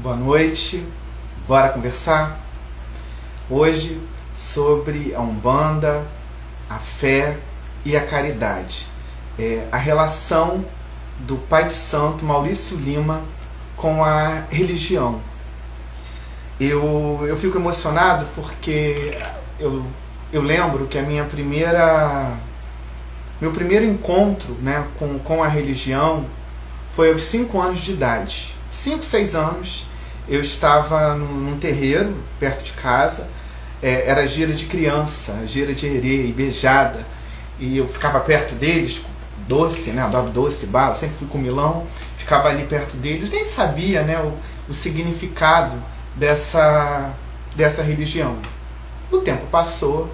Boa noite, bora conversar? Hoje sobre a Umbanda, a fé e a caridade. A relação do Pai de Santo Maurício Lima com a religião. Eu fico emocionado porque eu lembro que meu primeiro encontro, né, com a religião foi aos 5 anos de idade. 5, 6 anos, eu estava num terreiro perto de casa, era gira de criança, gira de herê e beijada, e eu ficava perto deles, doce, né, adoro doce, bala, sempre fui com milão, ficava ali perto deles, nem sabia, né, o significado dessa religião. O tempo passou,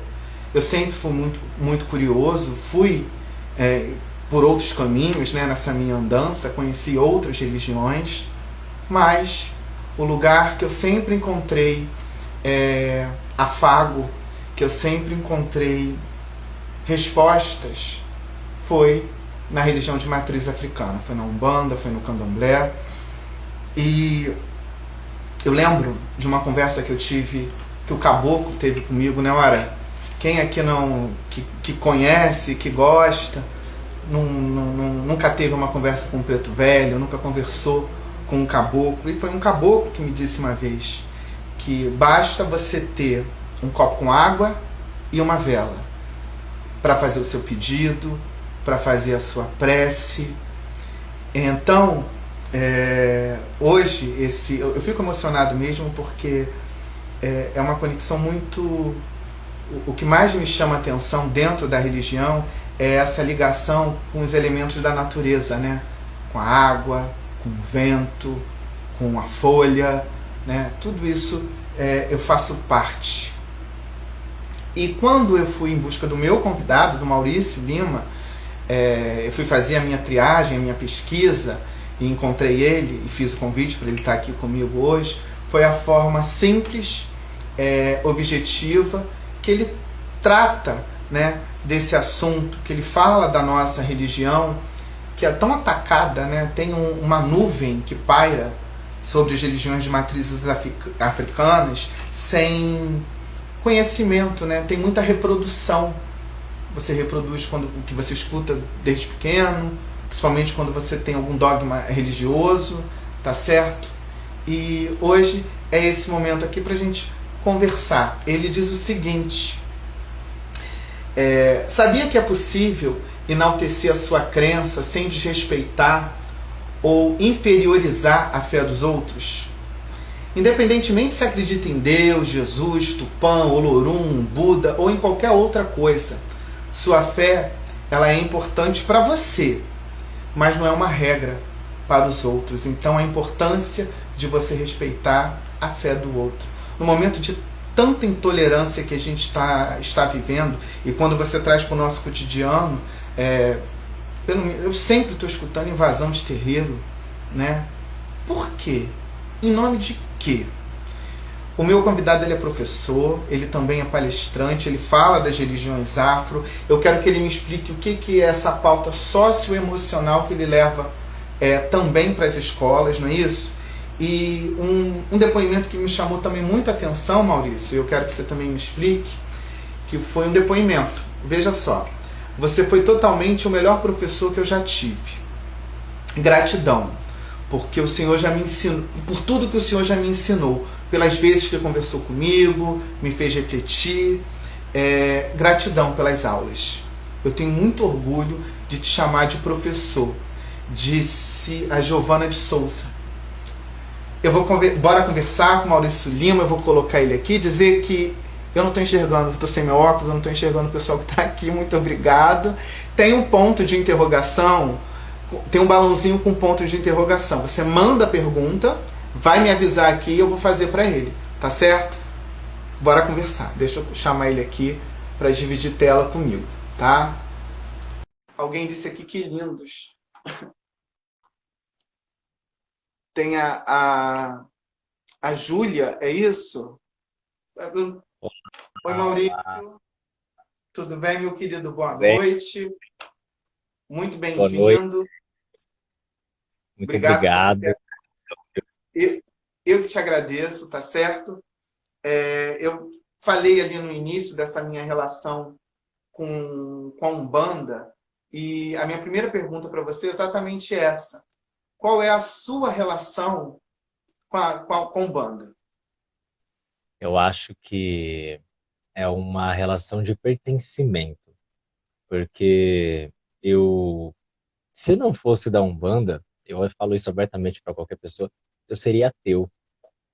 eu sempre fui muito curioso, fui por outros caminhos, né, nessa minha andança, conheci outras religiões, mas o lugar que eu sempre encontrei afago, que eu sempre encontrei respostas, foi na religião de matriz africana, foi na Umbanda, foi no Candomblé. E eu lembro de uma conversa que eu tive, que o caboclo teve comigo, né? Ora, quem aqui que conhece, que gosta, nunca teve uma conversa com um preto velho, nunca conversou com um caboclo. E foi um caboclo que me disse uma vez que basta você ter um copo com água e uma vela para fazer o seu pedido, para fazer a sua prece. Então, hoje eu fico emocionado mesmo porque é uma conexão muito... O que mais me chama a atenção dentro da religião é essa ligação com os elementos da natureza, né? Com a água, com o vento, com a folha, né? Tudo isso eu faço parte. E quando eu fui em busca do meu convidado, do Maurício Lima, eu fui fazer a minha triagem, a minha pesquisa, e encontrei ele e fiz o convite para ele estar aqui comigo hoje. Foi a forma simples, objetiva, que ele trata, né, desse assunto, que ele fala da nossa religião, que é tão atacada, né? Tem uma nuvem que paira sobre as religiões de matrizes africanas sem conhecimento, né? Tem muita reprodução. Você reproduz o que você escuta desde pequeno, principalmente quando você tem algum dogma religioso, tá certo? E hoje é esse momento aqui pra gente conversar. Ele diz o seguinte: sabia que é possível enaltecer a sua crença sem desrespeitar ou inferiorizar a fé dos outros? Independentemente se acredita em Deus, Jesus, Tupã, Olorum, Buda ou em qualquer outra coisa, sua fé ela é importante para você, mas não é uma regra para os outros. Então a importância de você respeitar a fé do outro. No momento de tanta intolerância que a gente está vivendo, e quando você traz para o nosso cotidiano, eu sempre estou escutando invasão de terreiro, né? Por quê? Em nome de quê? O meu convidado ele é professor, ele também é palestrante, ele fala das religiões afro. Eu quero que ele me explique o que é essa pauta socioemocional que ele leva também para as escolas, não é isso? E um depoimento que me chamou também muita atenção, Maurício, eu quero que você também me explique, que foi um depoimento. Veja só, você foi totalmente o melhor professor que eu já tive. Gratidão, porque o Senhor já me ensinou, por tudo que o Senhor já me ensinou, pelas vezes que conversou comigo, me fez refletir. Gratidão pelas aulas. Eu tenho muito orgulho de te chamar de professor, disse a Giovana de Souza. Bora conversar com o Maurício Lima, eu vou colocar ele aqui, dizer que eu não estou enxergando, estou sem meu óculos, eu não estou enxergando o pessoal que está aqui, muito obrigado. Tem um ponto de interrogação, tem um balãozinho com ponto de interrogação. Você manda a pergunta, vai me avisar aqui e eu vou fazer para ele, tá certo? Bora conversar, deixa eu chamar ele aqui para dividir tela comigo, tá? Alguém disse aqui que lindos. Tem a Júlia, é isso? Oi, Olá, Maurício. Tudo bem, meu querido? Boa bem? noite. Muito Boa noite, bem-vindo. muito Obrigado por você obrigado. ter. Eu que te agradeço, tá certo? Eu falei ali no início dessa minha relação com a Umbanda, e a minha primeira pergunta para você é exatamente essa. Qual é a sua relação com a Umbanda? Eu acho que é uma relação de pertencimento, porque eu, se não fosse da Umbanda, eu falo isso abertamente para qualquer pessoa, eu seria ateu,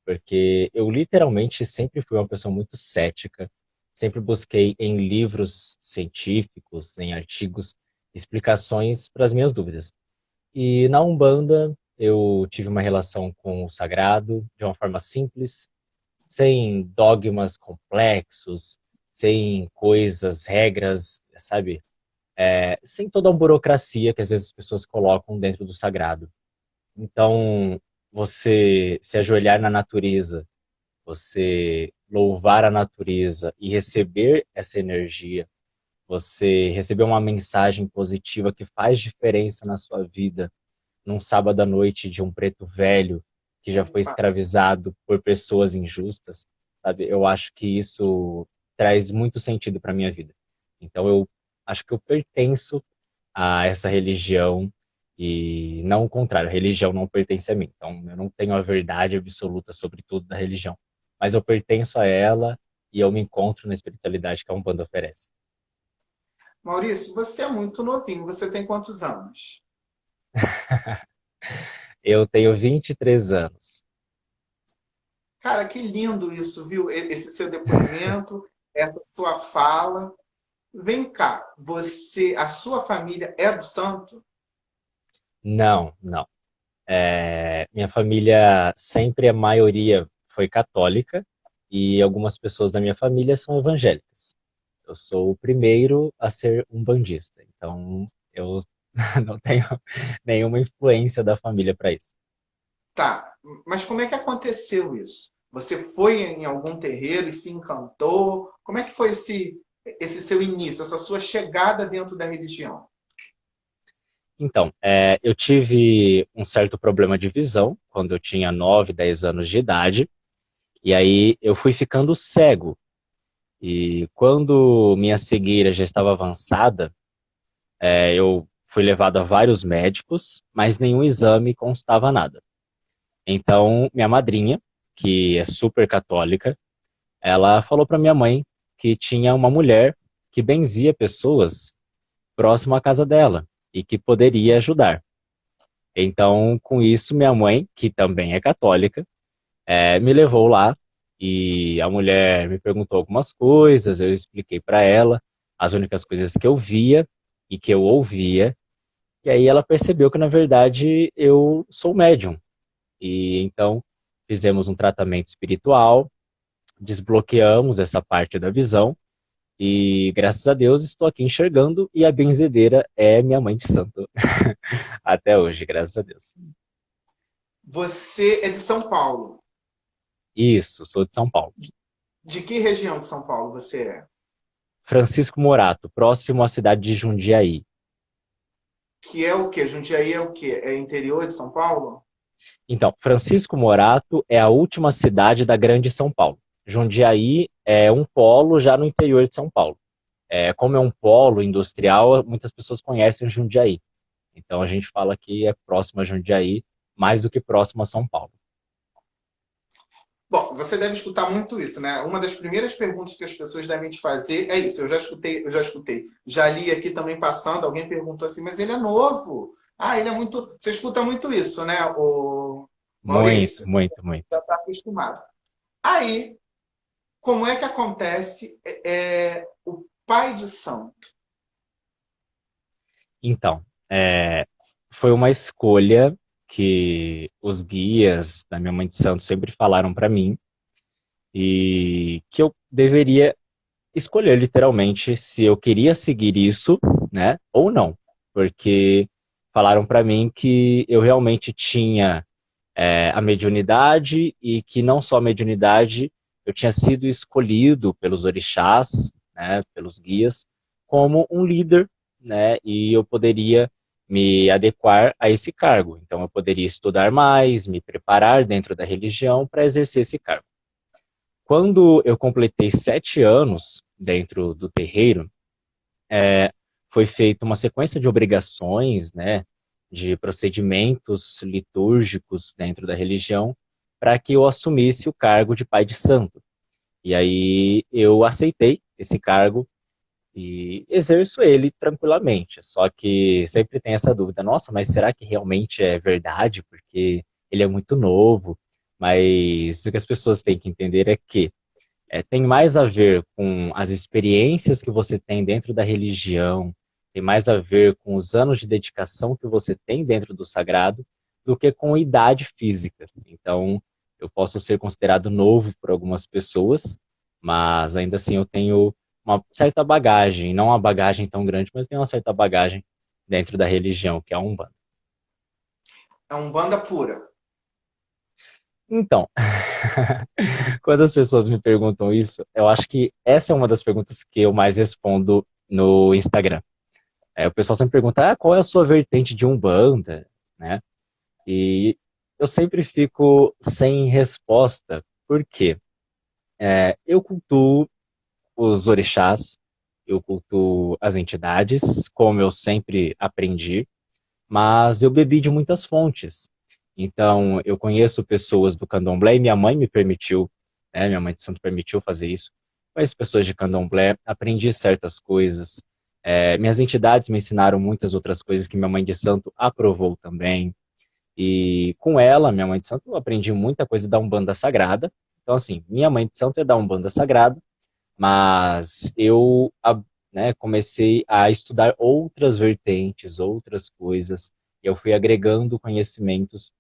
porque eu literalmente sempre fui uma pessoa muito cética, sempre busquei em livros científicos, em artigos, explicações para as minhas dúvidas. E na Umbanda, eu tive uma relação com o sagrado de uma forma simples, sem dogmas complexos, sem coisas, regras, sabe? Sem toda a burocracia que às vezes as pessoas colocam dentro do sagrado. Então, você se ajoelhar na natureza, você louvar a natureza e receber essa energia, você receber uma mensagem positiva que faz diferença na sua vida, num sábado à noite de um preto velho que já foi escravizado por pessoas injustas, sabe? Eu acho que isso traz muito sentido para minha vida. Então eu acho que eu pertenço a essa religião e não o contrário, a religião não pertence a mim. Então eu não tenho a verdade absoluta sobre tudo da religião, mas eu pertenço a ela e eu me encontro na espiritualidade que a Umbanda oferece. Maurício, você é muito novinho. Você tem quantos anos? Eu tenho 23 anos. Cara, que lindo isso, viu? Esse seu depoimento, essa sua fala. Vem cá, a sua família é do santo? Não, não. Minha família sempre, a maioria foi católica e algumas pessoas da minha família são evangélicas. Eu sou o primeiro a ser um bandista, então eu não tenho nenhuma influência da família para isso. Tá, mas como é que aconteceu isso? Você foi em algum terreiro e se encantou? Como é que foi esse seu início, essa sua chegada dentro da religião? Então, eu tive um certo problema de visão quando eu tinha 9, 10 anos de idade, e aí eu fui ficando cego. E quando minha cegueira já estava avançada, eu fui levado a vários médicos, mas nenhum exame constava nada. Então, minha madrinha, que é super católica, ela falou para minha mãe que tinha uma mulher que benzia pessoas próximo à casa dela e que poderia ajudar. Então, com isso, minha mãe, que também é católica, me levou lá e a mulher me perguntou algumas coisas, eu expliquei para ela as únicas coisas que eu via e que eu ouvia. E aí ela percebeu que, na verdade, eu sou médium. E então fizemos um tratamento espiritual, desbloqueamos essa parte da visão e, graças a Deus, estou aqui enxergando e a benzedeira é minha mãe de santo até hoje, graças a Deus. Você é de São Paulo. Isso, sou de São Paulo. De que região de São Paulo você é? Francisco Morato, próximo à cidade de Jundiaí. Que é o quê? Jundiaí é o quê? É interior de São Paulo? Então, Francisco Morato é a última cidade da Grande São Paulo. Jundiaí é um polo já no interior de São Paulo. Como é um polo industrial, muitas pessoas conhecem Jundiaí. Então a gente fala que é próximo a Jundiaí, mais do que próximo a São Paulo. Bom, você deve escutar muito isso, né? Uma das primeiras perguntas que as pessoas devem te fazer é isso. Eu já escutei. Já li aqui também passando, alguém perguntou assim, mas ele é novo. Ah, ele é muito. Você escuta muito isso, né, o Muito, Maurício? muito, muito. Já está acostumado. Aí, como é que acontece o pai de santo? Então, foi uma escolha que os guias da minha mãe de santo sempre falaram para mim e que eu deveria escolher literalmente se eu queria seguir isso, né, ou não, porque falaram para mim que eu realmente tinha a mediunidade e que não só a mediunidade, eu tinha sido escolhido pelos orixás, né, pelos guias, como um líder, né, e eu poderia me adequar a esse cargo. Então, eu poderia estudar mais, me preparar dentro da religião para exercer esse cargo. Quando eu completei 7 anos dentro do terreiro, foi feita uma sequência de obrigações, né, de procedimentos litúrgicos dentro da religião, para que eu assumisse o cargo de pai de santo. E aí eu aceitei esse cargo e exerço ele tranquilamente. Só que sempre tem essa dúvida, nossa, mas será que realmente é verdade? Porque ele é muito novo. Mas o que as pessoas têm que entender é que tem mais a ver com as experiências que você tem dentro da religião, tem mais a ver com os anos de dedicação que você tem dentro do sagrado, do que com idade física. Então, eu posso ser considerado novo por algumas pessoas, mas ainda assim eu tenho uma certa bagagem, não uma bagagem tão grande, mas tenho uma certa bagagem dentro da religião, que é a Umbanda. É Umbanda pura. Então, quando as pessoas me perguntam isso, eu acho que essa é uma das perguntas que eu mais respondo no Instagram. O pessoal sempre pergunta, qual é a sua vertente de Umbanda, né? E eu sempre fico sem resposta, porque eu cultuo os orixás, eu cultuo as entidades, como eu sempre aprendi, mas eu bebi de muitas fontes. Então, eu conheço pessoas do candomblé e minha mãe me permitiu, né, minha mãe de santo permitiu fazer isso. Conheço pessoas de candomblé, aprendi certas coisas. Minhas entidades me ensinaram muitas outras coisas que minha mãe de santo aprovou também. E com ela, minha mãe de santo, eu aprendi muita coisa da Umbanda Sagrada. Então, assim, minha mãe de santo é da Umbanda Sagrada, mas eu, né, comecei a estudar outras vertentes, outras coisas. Eu fui agregando conhecimentos,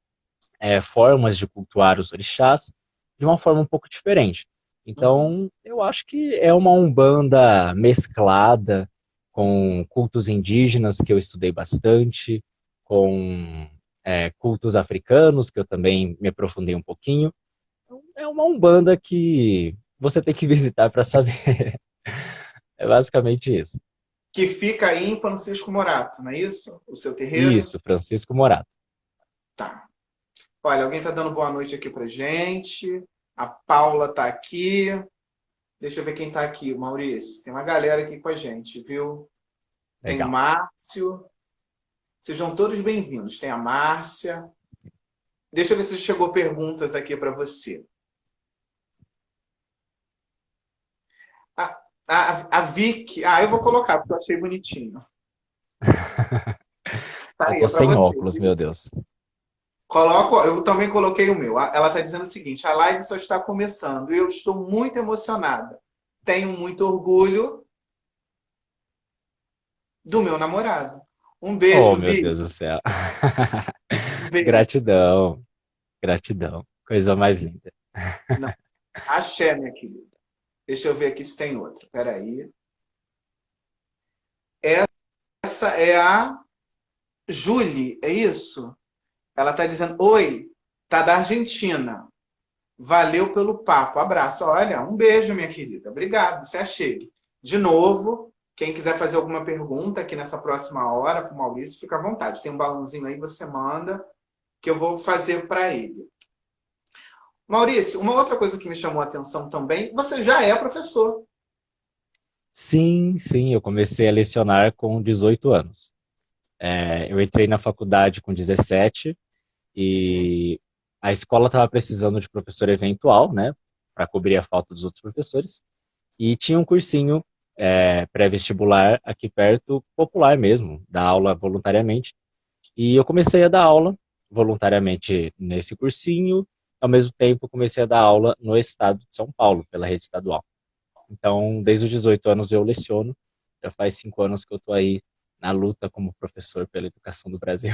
formas de cultuar os orixás de uma forma um pouco diferente. Então, eu acho que é uma Umbanda mesclada com cultos indígenas, que eu estudei bastante, com cultos africanos, que eu também me aprofundei um pouquinho. Então, é uma Umbanda que você tem que visitar para saber. É basicamente isso. Que fica aí em Francisco Morato, não é isso? O seu terreiro? Isso, Francisco Morato. Tá. Olha, alguém está dando boa noite aqui pra gente. A Paula está aqui. Deixa eu ver quem está aqui, o Maurício. Tem uma galera aqui com a gente, viu? Tem o Legal. Márcio. Sejam todos bem-vindos. Tem a Márcia. Deixa eu ver se chegou perguntas aqui para você. A Vicky. Eu vou colocar, porque eu achei bonitinho. Tá Eu aí, tô é para sem você. óculos, meu Deus. Eu também coloquei o meu. Ela está dizendo o seguinte: a live só está começando e eu estou muito emocionada. Tenho muito orgulho do meu namorado. Um Oh, beijo, meu Vi. Deus do céu. Um beijo. Gratidão, gratidão. Coisa mais linda. Não. Axé, minha querida. Deixa eu ver aqui se tem outra. Espera aí. Essa é a Julie, é isso? Ela está dizendo: oi, tá da Argentina. Valeu pelo papo. Abraço. Olha, um beijo, minha querida. Obrigado. Se achegue. De novo, quem quiser fazer alguma pergunta aqui nessa próxima hora para o Maurício, fica à vontade. Tem um balãozinho aí, você manda, que eu vou fazer para ele. Maurício, uma outra coisa que me chamou a atenção também, você já é professor. Sim, sim, eu comecei a lecionar com 18 anos. Eu entrei na faculdade com 17 Sim. e a escola estava precisando de professor eventual, né, para cobrir a falta dos outros professores. E tinha um cursinho pré-vestibular aqui perto, popular mesmo, dar aula voluntariamente. E eu comecei a dar aula voluntariamente nesse cursinho, ao mesmo tempo comecei a dar aula no estado de São Paulo, pela rede estadual. Então, desde os 18 anos eu leciono, já faz 5 anos que eu estou aí na luta como professor pela educação do Brasil.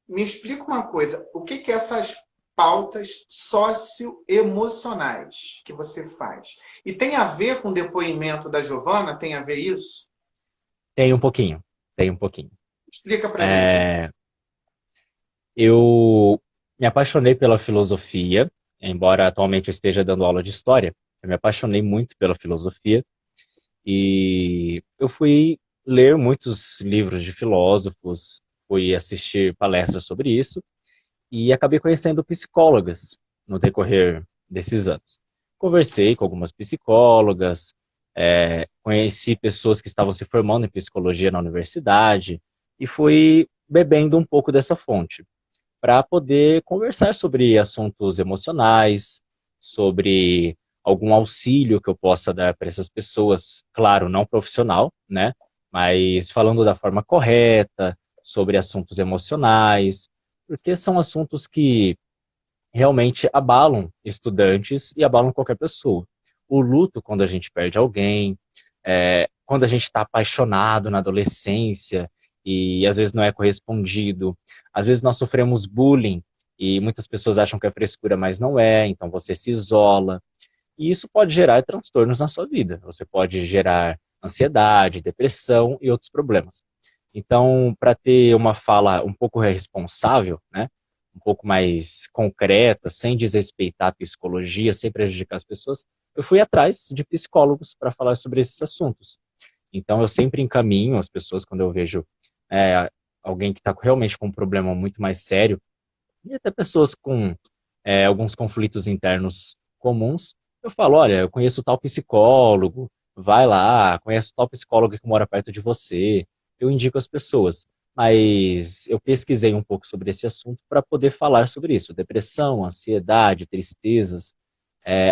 Me explica uma coisa, o que que essas pautas socioemocionais que você faz? E tem a ver com o depoimento da Giovana? Tem a ver isso? Tem um pouquinho, tem um pouquinho. Explica pra gente. É, eu me apaixonei pela filosofia, embora atualmente eu esteja dando aula de história, eu me apaixonei muito pela filosofia e eu fui ler muitos livros de filósofos, fui assistir palestras sobre isso e acabei conhecendo psicólogas no decorrer desses anos. Conversei com algumas psicólogas, conheci pessoas que estavam se formando em psicologia na universidade e fui bebendo um pouco dessa fonte para poder conversar sobre assuntos emocionais, sobre algum auxílio que eu possa dar para essas pessoas, claro, não profissional, né? Mas falando da forma correta, sobre assuntos emocionais, porque são assuntos que realmente abalam estudantes e abalam qualquer pessoa. O luto, quando a gente perde alguém, quando a gente está apaixonado na adolescência e às vezes não é correspondido, às vezes nós sofremos bullying e muitas pessoas acham que é frescura, mas não é, então você se isola. E isso pode gerar transtornos na sua vida. Você pode gerar ansiedade, depressão e outros problemas. Então, para ter uma fala um pouco responsável, né, um pouco mais concreta, sem desrespeitar a psicologia, sem prejudicar as pessoas, eu fui atrás de psicólogos para falar sobre esses assuntos. Então, eu sempre encaminho as pessoas quando eu vejo alguém que está realmente com um problema muito mais sério, e até pessoas com alguns conflitos internos comuns, eu falo, olha, eu conheço tal psicólogo, vai lá, conheço tal psicólogo que mora perto de você, eu indico as pessoas. Mas eu pesquisei um pouco sobre esse assunto para poder falar sobre isso. Depressão, ansiedade, tristezas,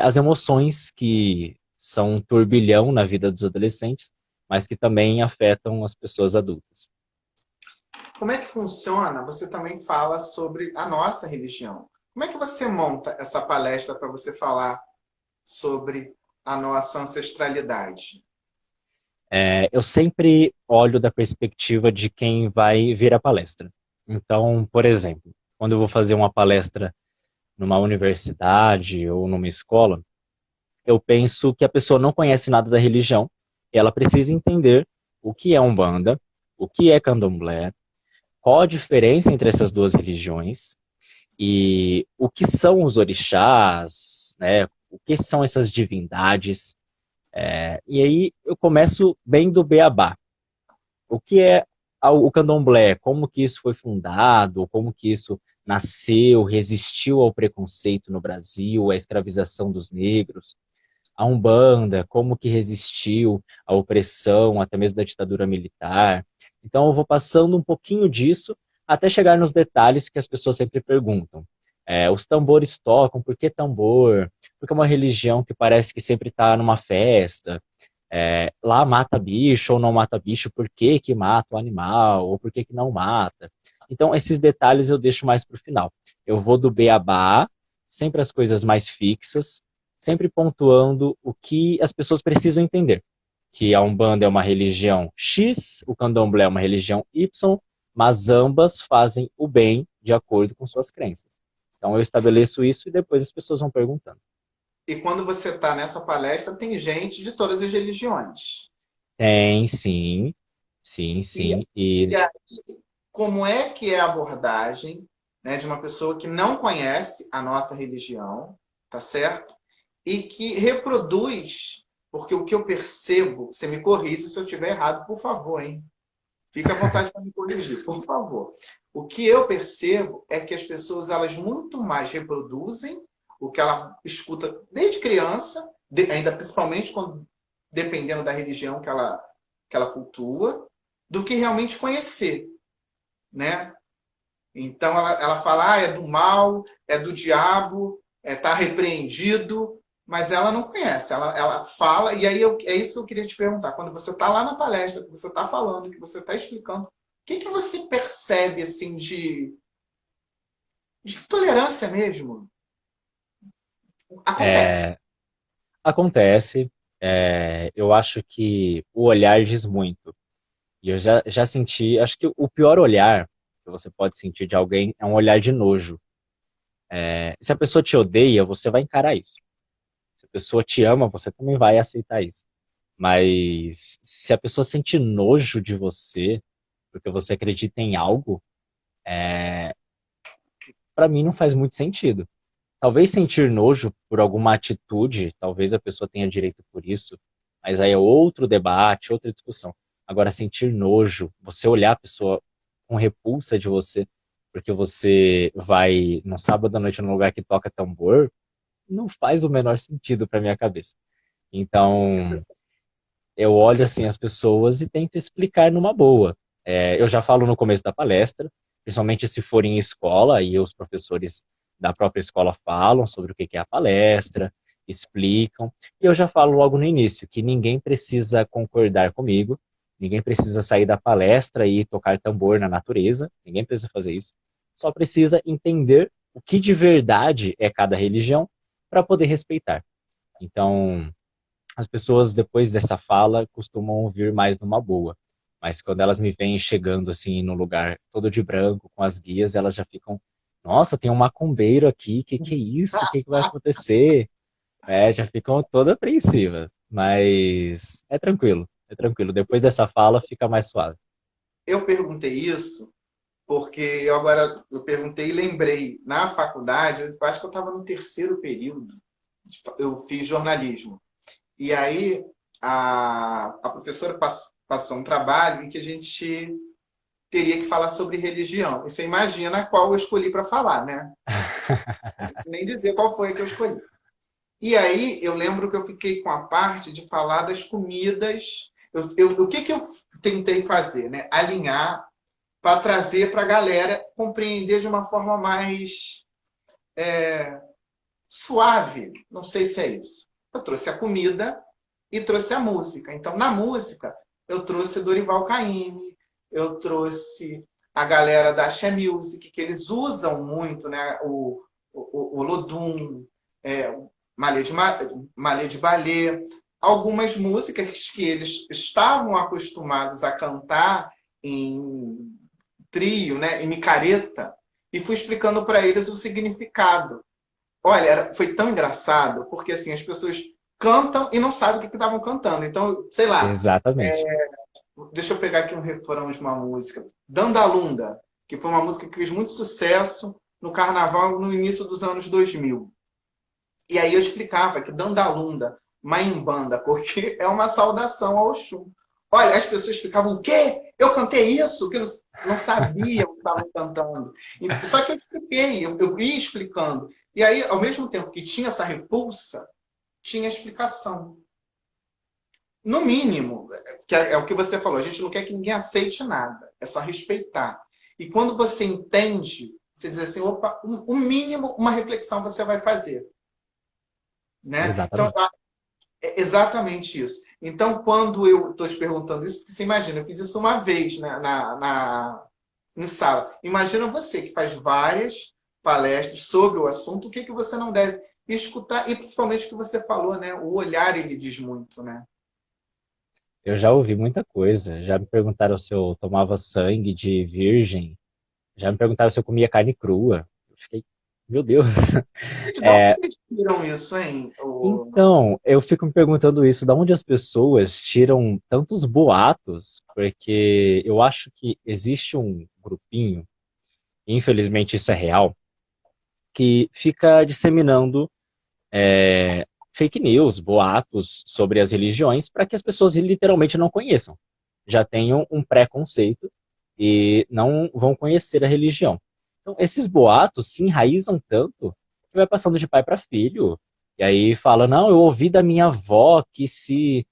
as emoções que são um turbilhão na vida dos adolescentes, mas que também afetam as pessoas adultas. Como é que funciona? Você também fala sobre a nossa religião. Como é que você monta essa palestra para você falar sobre a nossa ancestralidade? Eu sempre olho da perspectiva de quem vai ver a palestra. Então, por exemplo, quando eu vou fazer uma palestra numa universidade ou numa escola, eu penso que a pessoa não conhece nada da religião e ela precisa entender o que é Umbanda, o que é Candomblé, qual a diferença entre essas duas religiões e o que são os orixás, né? O que são essas divindades. E aí eu começo bem do beabá. O que é o candomblé? Como que isso foi fundado? Como que isso nasceu, resistiu ao preconceito no Brasil, à escravização dos negros? A Umbanda, como que resistiu à opressão, até mesmo da ditadura militar? Então eu vou passando um pouquinho disso até chegar nos detalhes que as pessoas sempre perguntam. Os tambores tocam, por que tambor? Porque é uma religião que parece que sempre está numa festa. Lá mata bicho ou não mata bicho, por que que mata o animal, ou por que que não mata. Então, esses detalhes eu deixo mais para o final. Eu vou do beabá, sempre as coisas mais fixas, sempre pontuando o que as pessoas precisam entender. Que a Umbanda é uma religião X, o Candomblé é uma religião Y, mas ambas fazem o bem de acordo com suas crenças. Então eu estabeleço isso e depois as pessoas vão perguntando. E quando você está nessa palestra, tem gente de todas as religiões. Tem, sim. Sim, E, sim. E e aí, como é que é a abordagem, né, de uma pessoa que não conhece a nossa religião, tá certo? E que reproduz, porque o que eu percebo, você me corrija se eu estiver errado, por favor, hein? Fica à vontade para me corrigir, por favor. O que eu percebo é que as pessoas elas muito mais reproduzem o que ela escuta desde criança, ainda principalmente quando, dependendo da religião que ela cultua, do que realmente conhecer, né? Então ela fala, é do mal, é do diabo, tá repreendido, mas ela não conhece, ela fala, e aí é isso que eu queria te perguntar. Quando você está lá na palestra, que você está falando, que você está explicando, o que você percebe assim de tolerância mesmo? Acontece. é, acontece. Eu acho que o olhar diz muito. E eu já senti, acho que o pior olhar que você pode sentir de alguém é um olhar de nojo. Se a pessoa te odeia, você vai encarar isso. Se a pessoa te ama, você também vai aceitar isso. Mas se a pessoa sente nojo de você, porque você acredita em algo, para mim não faz muito sentido. Talvez sentir nojo por alguma atitude, talvez a pessoa tenha direito por isso, mas aí é outro debate, outra discussão. Agora, sentir nojo, você olhar a pessoa com repulsa de você, porque você vai no sábado à noite num lugar que toca tambor, não faz o menor sentido para minha cabeça. Então, eu olho assim as pessoas e tento explicar numa boa. Eu já falo no começo da palestra, principalmente se for em escola, e os professores da própria escola falam sobre o que é a palestra, explicam, e eu já falo logo no início que ninguém precisa concordar comigo, ninguém precisa sair da palestra e tocar tambor na natureza, ninguém precisa fazer isso, só precisa entender o que de verdade é cada religião para poder respeitar. Então, as pessoas, depois dessa fala, costumam vir mais numa boa. Mas quando elas me veem chegando assim no lugar todo de branco, com as guias, elas já ficam, nossa, tem um macumbeiro aqui, que é isso? O que vai acontecer? Já ficam toda apreensiva. Mas é tranquilo, é tranquilo. Depois dessa fala, fica mais suave. Eu perguntei isso porque eu perguntei e lembrei, na faculdade, eu acho que eu estava no terceiro período, eu fiz jornalismo. E aí a professora passou um trabalho em que a gente teria que falar sobre religião. E você imagina qual eu escolhi para falar, né? Não preciso nem dizer qual foi que eu escolhi. E aí eu lembro que eu fiquei com a parte de falar das comidas. O que eu tentei fazer? Né? Alinhar para trazer para a galera compreender de uma forma mais suave. Não sei se é isso. Eu trouxe a comida e trouxe a música. Então, na música, eu trouxe Dorival Caymmi, eu trouxe a galera da Axé Music, que eles usam muito, né? O Lodum, Malê de Balé, algumas músicas que eles estavam acostumados a cantar em trio, né, em micareta, e fui explicando para eles o significado. Olha, foi tão engraçado, porque assim, as pessoas cantam e não sabem o que estavam cantando. Então, sei lá, Exatamente. deixa eu pegar aqui um refrão de uma música. Dandalunda, que foi uma música que fez muito sucesso no carnaval no início dos anos 2000. E aí eu explicava que Dandalunda, Maimbanda, porque é uma saudação ao Oxum. Olha, as pessoas ficavam, o quê? Eu cantei isso? Que não sabiam o que estavam cantando. Só que eu expliquei, eu ia explicando. E aí, ao mesmo tempo que tinha essa repulsa, tinha explicação. No mínimo, que é o que você falou, a gente não quer que ninguém aceite nada, é só respeitar. E quando você entende, você diz assim, opa, o mínimo, uma reflexão você vai fazer. Né? Então, Exatamente. é exatamente isso. Então, quando eu estou te perguntando isso, porque você imagina, eu fiz isso uma vez em sala. Imagina você que faz várias palestras sobre o assunto, o que, que você não deve escutar, e principalmente o que você falou, né? O olhar, ele diz muito, né? Eu já ouvi muita coisa. Já me perguntaram se eu tomava sangue de virgem. Já me perguntaram se eu comia carne crua. Eu fiquei, meu Deus. Gente, dá É, onde eles tiram isso, hein? então, eu fico me perguntando isso, da onde as pessoas tiram tantos boatos, porque eu acho que existe um grupinho, infelizmente isso é real, que fica disseminando fake news, boatos sobre as religiões, para que as pessoas literalmente não conheçam. Já tenham um preconceito e não vão conhecer a religião. Então, esses boatos se enraizam tanto que vai passando de pai para filho. E aí fala, não, eu ouvi da minha avó que se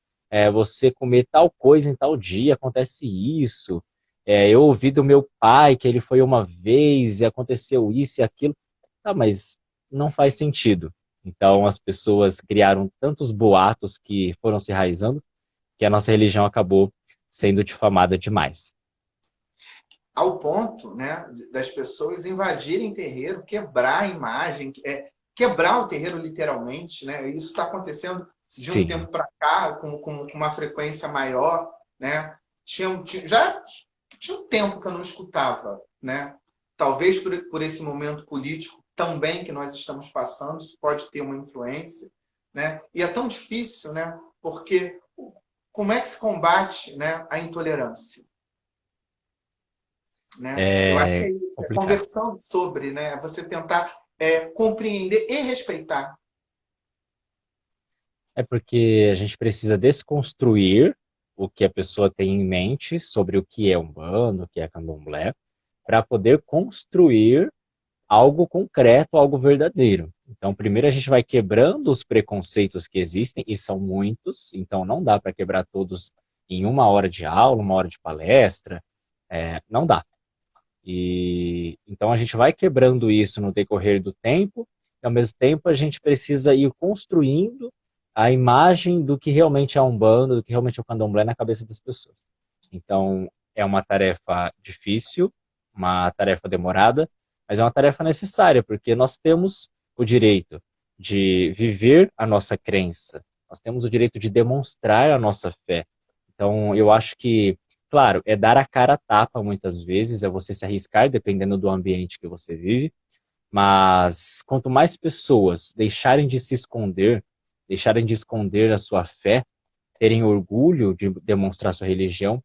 você comer tal coisa em tal dia, acontece isso. Eu ouvi do meu pai que ele foi uma vez e aconteceu isso e aquilo. Tá, mas não faz sentido. Então as pessoas criaram tantos boatos que foram se enraizando que a nossa religião acabou sendo difamada demais. Ao ponto, né, das pessoas invadirem terreiro, quebrar a imagem, quebrar o terreiro literalmente, né? Isso está acontecendo de um Sim, tempo para cá com uma frequência maior, né? Já tinha um tempo que eu não escutava, né? Talvez por esse momento político também que nós estamos passando, isso pode ter uma influência, né? E é tão difícil, né? Porque como é que se combate, né, a intolerância? Né? Eu acho que é é complicado. conversando sobre, né? Você tentar compreender e respeitar. É porque a gente precisa desconstruir o que a pessoa tem em mente sobre o que é Umbanda, o que é Candomblé, para poder construir algo concreto, algo verdadeiro. Então, primeiro a gente vai quebrando os preconceitos que existem, e são muitos, então não dá para quebrar todos em uma hora de aula, uma hora de palestra, não dá. E então a gente vai quebrando isso no decorrer do tempo, e ao mesmo tempo a gente precisa ir construindo a imagem do que realmente é a Umbanda, do que realmente é o Candomblé na cabeça das pessoas. Então é uma tarefa difícil, uma tarefa demorada, mas é uma tarefa necessária, porque nós temos o direito de viver a nossa crença, nós temos o direito de demonstrar a nossa fé. Então eu acho que, claro, é dar a cara a tapa muitas vezes, é você se arriscar dependendo do ambiente que você vive, mas quanto mais pessoas deixarem de esconder a sua fé, terem orgulho de demonstrar sua religião,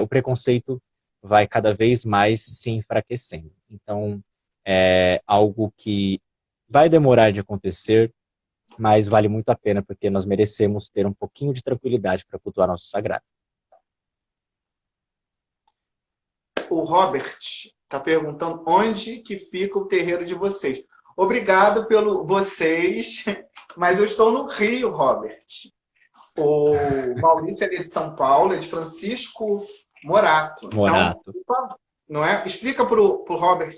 o preconceito vai cada vez mais se enfraquecendo. Então, é algo que vai demorar de acontecer, mas vale muito a pena, porque nós merecemos ter um pouquinho de tranquilidade para cultuar nosso sagrado. O Robert está perguntando onde que fica o terreiro de vocês. Obrigado pelo vocês, mas eu estou no Rio, Robert. O Maurício é de São Paulo, é de Francisco Morato. Morato. Então, não é? Explica para o Robert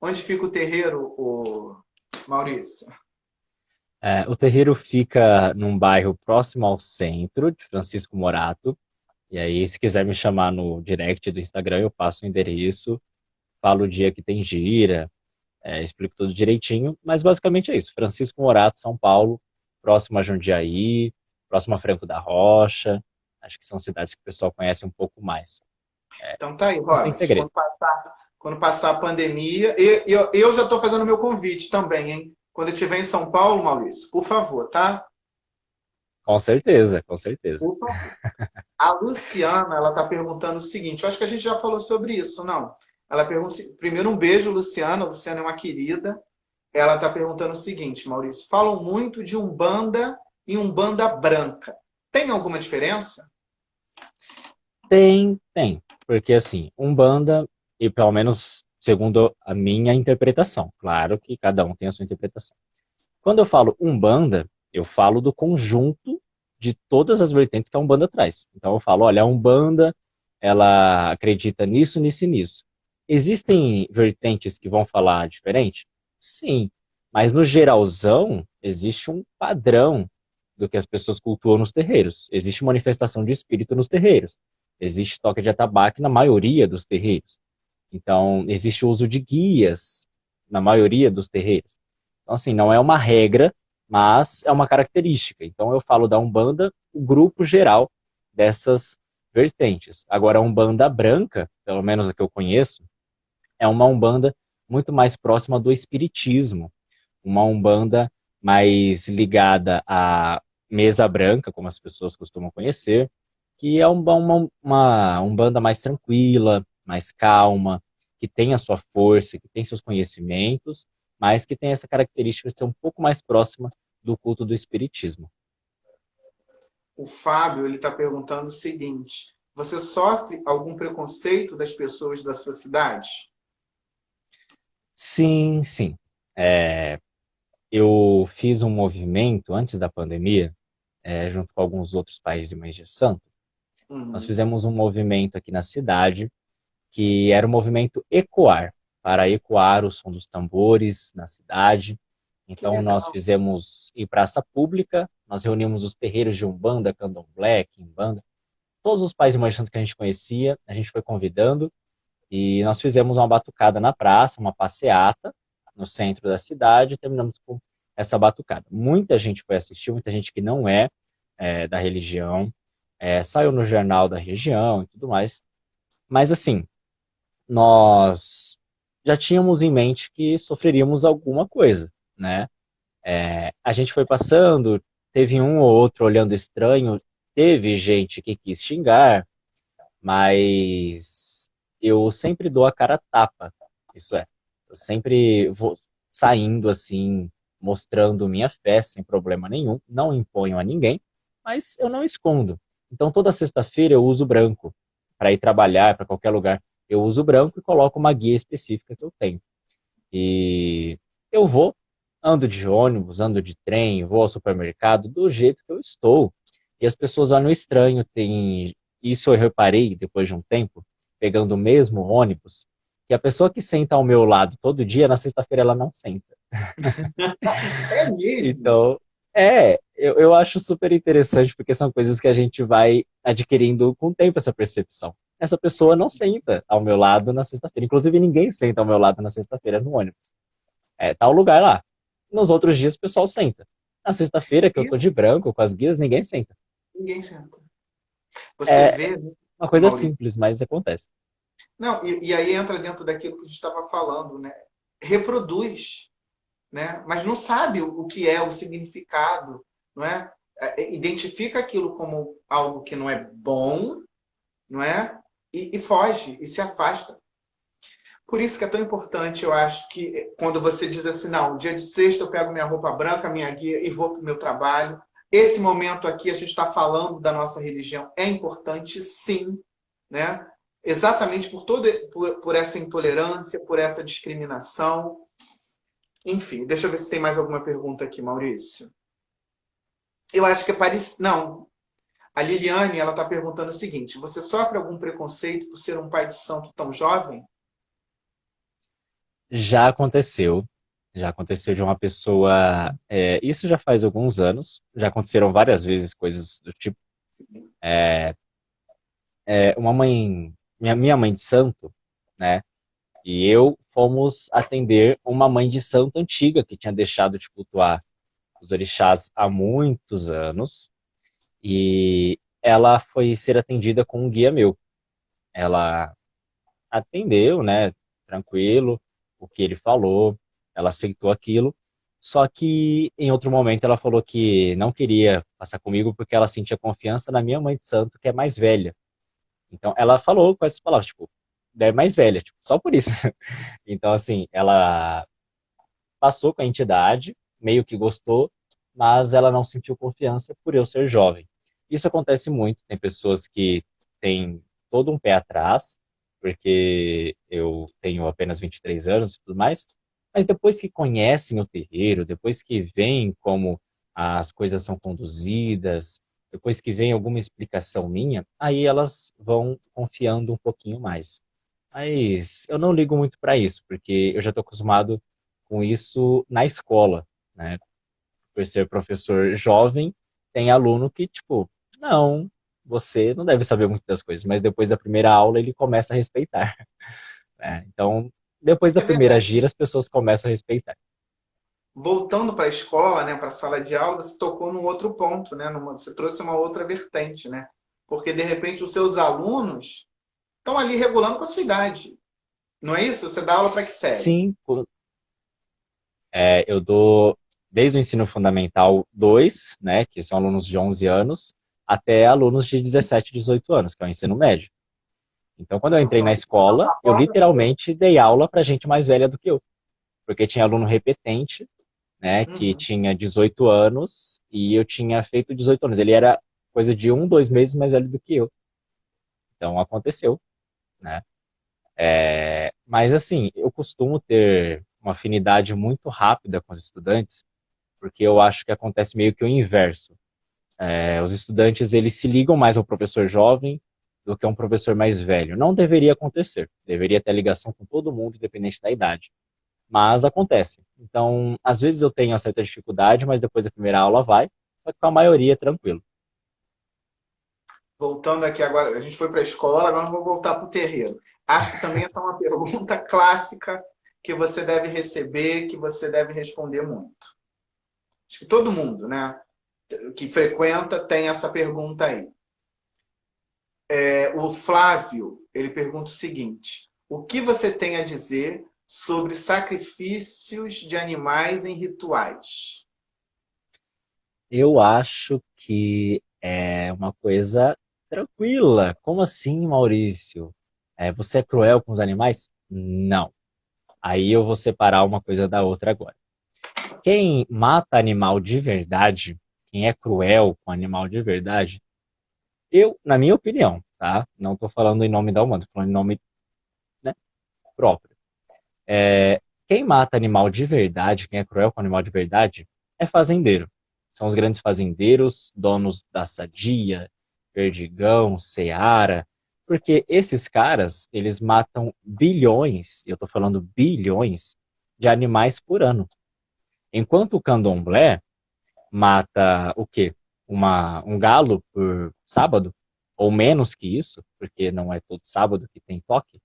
onde fica o terreiro, o Maurício. O terreiro fica num bairro próximo ao centro de Francisco Morato. E aí, se quiser me chamar no direct do Instagram, eu passo o endereço, falo o dia que tem gira, explico tudo direitinho. Mas basicamente é isso. Francisco Morato, São Paulo, próximo a Jundiaí, próximo a Franco da Rocha. Acho que são cidades que o pessoal conhece um pouco mais. Então tá aí, Não Robert. tem segredo. Quando passar a pandemia, eu já estou fazendo o meu convite também, hein? Quando eu estiver em São Paulo, Maurício, por favor, tá? Com certeza, com certeza. Por favor. A Luciana, ela está perguntando o seguinte, eu acho que a gente já falou sobre isso, não? Ela pergunta, primeiro um beijo, Luciana. A Luciana é uma querida. Ela está perguntando o seguinte, Maurício, falam muito de Umbanda e Umbanda branca. Tem alguma diferença? Tem. Porque assim, Umbanda, e pelo menos segundo a minha interpretação, claro que cada um tem a sua interpretação. Quando eu falo Umbanda, eu falo do conjunto de todas as vertentes que a Umbanda traz. Então eu falo, olha, a Umbanda, ela acredita nisso, nisso e nisso. Existem vertentes que vão falar diferente? Sim, mas no geralzão, existe um padrão do que as pessoas cultuam nos terreiros. Existe manifestação de espírito nos terreiros. Existe toque de atabaque na maioria dos terreiros. Então, existe o uso de guias na maioria dos terreiros. Então, assim, não é uma regra, mas é uma característica. Então, eu falo da Umbanda, o grupo geral dessas vertentes. Agora, a Umbanda branca, pelo menos a que eu conheço, é uma Umbanda muito mais próxima do espiritismo. Uma Umbanda mais ligada à mesa branca, como as pessoas costumam conhecer, que é uma Umbanda mais tranquila, mais calma, que tem a sua força, que tem seus conhecimentos, mas que tem essa característica de ser um pouco mais próxima do culto do espiritismo. O Fábio ele está perguntando o seguinte, você sofre algum preconceito das pessoas da sua cidade? Sim. Eu fiz um movimento antes da pandemia, junto com alguns outros pais de Mães de Santo. Nós fizemos um movimento aqui na cidade, que era o movimento Ecoar, para ecoar o som dos tambores na cidade. Então nós fizemos em praça pública, nós reunimos os terreiros de Umbanda, Candomblé, Quimbanda, todos os pais e mães de santo que a gente conhecia, a gente foi convidando, e nós fizemos uma batucada na praça, uma passeata no centro da cidade, e terminamos com essa batucada. Muita gente foi assistir, muita gente que não é, da religião, saiu no jornal da região e tudo mais, mas assim, nós já tínhamos em mente que sofreríamos alguma coisa, né? A gente foi passando, teve um ou outro olhando estranho, teve gente que quis xingar, mas eu sempre dou a cara a tapa, isso é. Eu sempre vou saindo assim, mostrando minha fé sem problema nenhum, não imponho a ninguém, mas eu não escondo. Então toda sexta-feira eu uso branco para ir trabalhar, para qualquer lugar. Eu uso branco e coloco uma guia específica que eu tenho. E eu vou, ando de ônibus, ando de trem, vou ao supermercado do jeito que eu estou. E as pessoas olham estranho, tem isso eu reparei depois de um tempo, pegando o mesmo ônibus, que a pessoa que senta ao meu lado todo dia, na sexta-feira ela não senta. É mesmo. Então, eu acho super interessante, porque são coisas que a gente vai adquirindo com o tempo, essa percepção. Essa pessoa não senta ao meu lado na sexta-feira. Inclusive, ninguém senta ao meu lado na sexta-feira no ônibus. Tá o lugar lá. Nos outros dias, o pessoal senta. Na sexta-feira, que eu tô de Isso, branco, com as guias, ninguém senta. ninguém senta. Você É vê, né, uma coisa Maurício? simples, mas acontece. Não, e aí entra dentro daquilo que a gente estava falando, né? Reproduz, né? Mas não sabe o que é o significado, não é? Identifica aquilo como algo que não é bom, não é? E foge, e se afasta. Por isso que é tão importante, eu acho, que quando você diz assim, não, dia de sexta eu pego minha roupa branca, minha guia e vou para o meu trabalho. Esse momento aqui a gente está falando da nossa religião, é importante sim, né? Exatamente por essa intolerância, por essa discriminação. Enfim, deixa eu ver se tem mais alguma pergunta aqui, Maurício. Eu acho que é parecido. Não, a Liliane, ela está perguntando o seguinte: você sofre algum preconceito por ser um pai de santo tão jovem? Já aconteceu. Já aconteceu de uma pessoa. Isso já faz alguns anos. Já aconteceram várias vezes coisas do tipo. Uma mãe. Minha mãe de santo, né? E eu fomos atender uma mãe de santo antiga que tinha deixado de cultuar os orixás há muitos anos. E ela foi ser atendida com um guia meu. Ela atendeu, né? Tranquilo, o que ele falou, ela aceitou aquilo. Só que em outro momento ela falou que não queria passar comigo porque ela sentia confiança na minha mãe de santo, que é mais velha. Então ela falou com essas palavras, tipo, é mais velha, tipo, só por isso. Então, assim, ela passou com a entidade, meio que gostou, mas ela não sentiu confiança por eu ser jovem. Isso acontece muito, tem pessoas que têm todo um pé atrás, porque eu tenho apenas 23 anos e tudo mais, mas depois que conhecem o terreiro, depois que veem como as coisas são conduzidas, depois que vem alguma explicação minha, aí elas vão confiando um pouquinho mais. Mas eu não ligo muito para isso, porque eu já estou acostumado com isso na escola, né? Por ser professor jovem, tem aluno que, tipo, não, você não deve saber muito das coisas, mas depois da primeira aula ele começa a respeitar, né? Então, depois da É primeira verdade. gira, as pessoas começam a respeitar. Voltando para a escola, né, para a sala de aula, você tocou num outro ponto, né? Você trouxe uma outra vertente, né? Porque de repente os seus alunos estão ali regulando com a sua idade. Não é isso? Você dá aula para que série? Sim, eu dou desde o ensino fundamental 2, né, que são alunos de 11 anos, até alunos de 17, 18 anos, que é o ensino médio. Então, quando eu Então entrei são na escola, uma eu porta toda. literalmente dei aula para gente mais velha do que eu, porque tinha aluno repetente, né, que Uhum. tinha 18 anos e eu tinha feito 18 anos. Ele era coisa de 1, 2 meses mais velho do que eu. Então, aconteceu, né? Mas, assim, eu costumo ter uma afinidade muito rápida com os estudantes, porque eu acho que acontece meio que o inverso. Os estudantes, eles se ligam mais ao professor jovem do que a um professor mais velho. Não deveria acontecer. Deveria ter ligação com todo mundo, independente da idade. Mas acontece. Então, às vezes eu tenho uma certa dificuldade, mas depois da primeira aula vai. Só que com a maioria é tranquilo. Voltando aqui agora, a gente foi para a escola, agora vamos voltar para o terreiro. Acho que também essa é uma pergunta clássica que você deve receber, que você deve responder muito. Acho que todo mundo, né, que frequenta tem essa pergunta aí. O Flávio, ele pergunta o seguinte: o que você tem a dizer sobre sacrifícios de animais em rituais? Eu acho que é uma coisa tranquila. Como assim, Maurício? Você é cruel com os animais? Não. Aí eu vou separar uma coisa da outra agora. Quem mata animal de verdade, quem é cruel com animal de verdade, Na minha opinião, tá? Não estou falando em nome da Umbanda, estou falando em nome, né, próprio. Quem mata animal de verdade, quem é cruel com animal de verdade, é fazendeiro. São os grandes fazendeiros, donos da Sadia, Perdigão, Seara, porque esses caras, eles matam bilhões, eu estou falando bilhões, de animais por ano. Enquanto o candomblé mata o quê? Um galo por sábado, ou menos que isso, porque não é todo sábado que tem toque.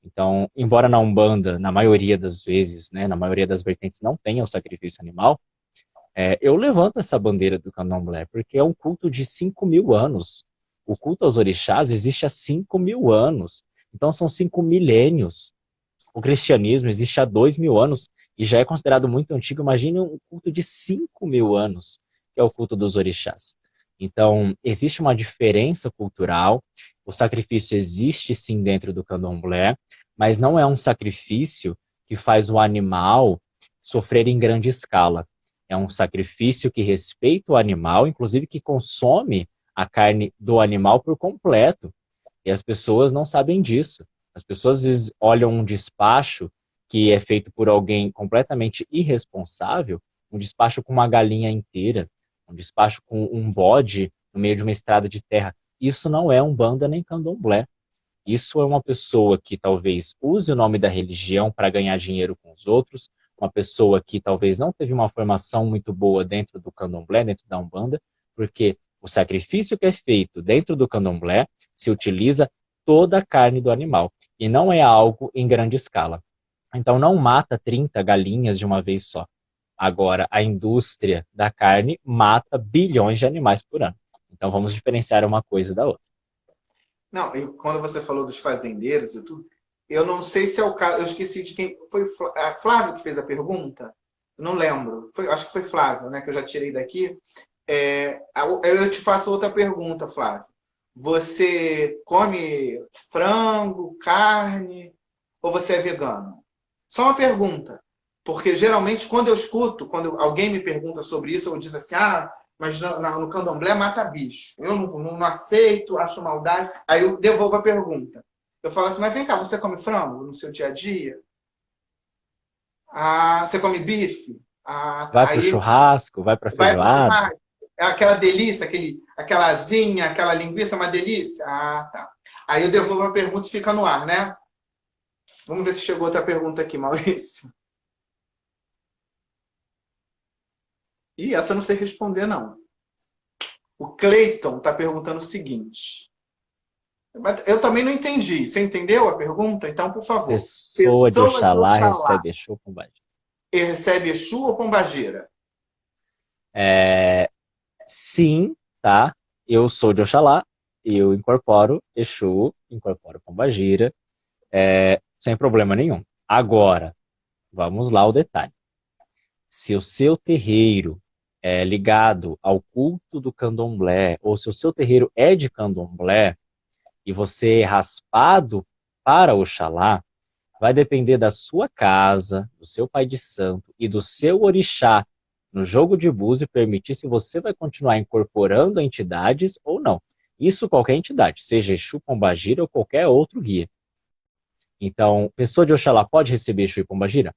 Então, embora na Umbanda, na maioria das vezes, né, na maioria das vertentes não tenha o sacrifício animal, eu levanto essa bandeira do candomblé, porque é um culto de 5.000 anos. O culto aos orixás existe há 5.000 anos. Então, são 5 milênios. O cristianismo existe há 2.000 anos e já é considerado muito antigo. Imagine um culto de 5.000 anos, que é o culto dos orixás. Então, existe uma diferença cultural. O sacrifício existe sim dentro do candomblé, mas não é um sacrifício que faz o animal sofrer em grande escala. É um sacrifício que respeita o animal, inclusive que consome a carne do animal por completo. E as pessoas não sabem disso. As pessoas às vezes olham um despacho que é feito por alguém completamente irresponsável, um despacho com uma galinha inteira, um despacho com um bode no meio de uma estrada de terra. Isso não é Umbanda nem Candomblé. Isso é uma pessoa que talvez use o nome da religião para ganhar dinheiro com os outros, uma pessoa que talvez não teve uma formação muito boa dentro do Candomblé, dentro da Umbanda, porque o sacrifício que é feito dentro do Candomblé se utiliza toda a carne do animal e não é algo em grande escala. Então não mata 30 galinhas de uma vez só. Agora, a indústria da carne mata bilhões de animais por ano. Então vamos diferenciar uma coisa da outra. Não, quando você falou dos fazendeiros e tudo, eu não sei se é o caso, eu esqueci de quem foi, Flávio que fez a pergunta? Eu não lembro. Acho que foi Flávio, né, que eu já tirei daqui. Eu te faço outra pergunta, Flávio. Você come frango, carne, ou você é vegano? Só uma pergunta. Porque geralmente quando eu escuto, quando alguém me pergunta sobre isso, eu diz assim, mas no candomblé mata bicho. Eu não aceito, acho maldade. Aí eu devolvo a pergunta. Eu falo assim, mas vem cá, você come frango no seu dia a dia? Você come bife? Tá. Vai pro churrasco, vai pra Vai pro feijoada. churrasco. É aquela delícia, aquela asinha, aquela linguiça, uma delícia? Tá. Aí eu devolvo a pergunta e fica no ar, né? Vamos ver se chegou outra pergunta aqui, Maurício. Ih, essa eu não sei responder, não. O Cleiton está perguntando o seguinte. Eu também não entendi. Você entendeu a pergunta? Então, por favor. Pessoa de Oxalá recebe Exu ou Pombagira. Recebe Exu ou Pombagira? Sim, tá? Eu sou de Oxalá, eu incorporo Exu, incorporo Pombagira, sem problema nenhum. Agora, vamos lá o detalhe. Se o seu terreiro é ligado ao culto do candomblé, ou se o seu terreiro é de candomblé, e você é raspado para Oxalá, vai depender da sua casa, do seu pai de santo e do seu orixá no jogo de búzio permitir se você vai continuar incorporando entidades ou não. Isso qualquer entidade, seja Exu, Pombagira ou qualquer outro guia. Então, pessoa de Oxalá pode receber Exu e Pombagira?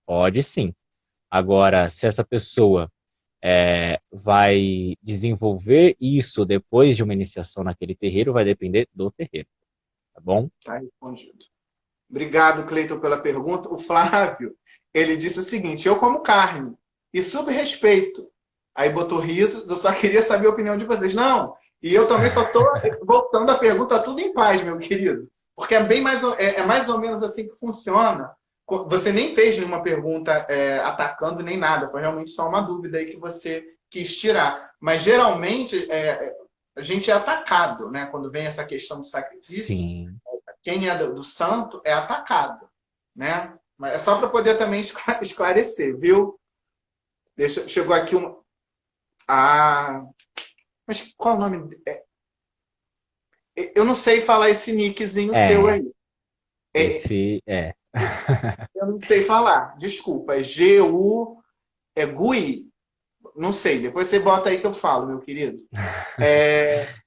Pode sim. Agora, se essa pessoa vai desenvolver isso depois de uma iniciação naquele terreiro, vai depender do terreiro. Tá bom? Tá respondido. Obrigado, Cleiton, pela pergunta. O Flávio, ele disse o seguinte, eu como carne e super respeito. Aí botou riso, eu só queria saber a opinião de vocês. Não, e eu também só estou voltando a pergunta tudo em paz, meu querido. Porque é mais ou menos assim que funciona. Você nem fez nenhuma pergunta atacando nem nada. Foi realmente só uma dúvida aí que você quis tirar. Mas, geralmente, a gente é atacado, né? Quando vem essa questão do sacrifício. Sim. Quem é do santo é atacado, né? Mas é só para poder também esclarecer, viu? Chegou aqui mas qual o nome? Eu não sei falar esse nickzinho seu aí. Eu não sei falar, desculpa. É Gui. Não sei, depois você bota aí que eu falo, meu querido.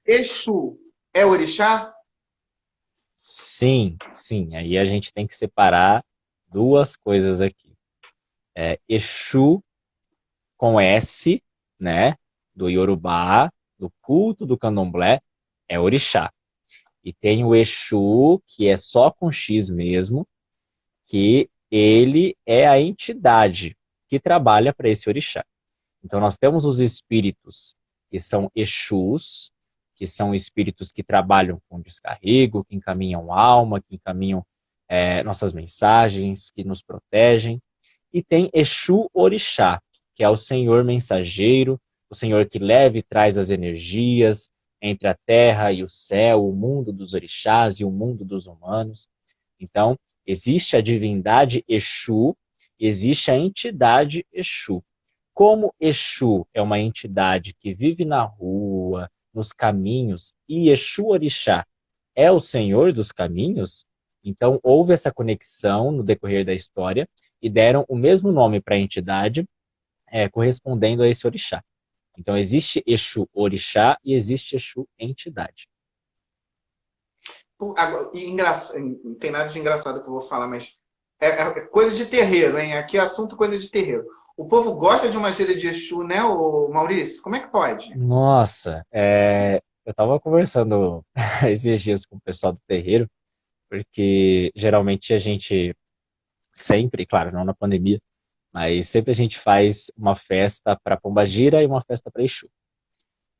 Exu é orixá? Sim, sim. Aí a gente tem que separar duas coisas aqui. Exu com S, né? Do Yorubá, do culto do candomblé, é orixá. E tem o Exu, que é só com X mesmo, que ele é a entidade que trabalha para esse orixá. Então nós temos os espíritos que são Exus, que são espíritos que trabalham com descarrego, que encaminham alma, que encaminham nossas mensagens, que nos protegem. E tem Exu Orixá, que é o Senhor mensageiro, o Senhor que leva e traz as energias entre a terra e o céu, o mundo dos orixás e o mundo dos humanos. Então, existe a divindade Exu, existe a entidade Exu. Como Exu é uma entidade que vive na rua, nos caminhos, e Exu Orixá é o Senhor dos caminhos, então houve essa conexão no decorrer da história e deram o mesmo nome para a entidade, correspondendo a esse orixá. Então existe Exu Orixá e existe Exu entidade. Não tem nada de engraçado que eu vou falar, mas é coisa de terreiro, hein? Aqui é assunto coisa de terreiro. O povo gosta de uma gira de Exu, né, ô Maurício? Como é que pode? Nossa, eu estava conversando esses dias com o pessoal do terreiro, porque geralmente a gente sempre, claro, não na pandemia, mas sempre a gente faz uma festa para Pombagira e uma festa para Exu.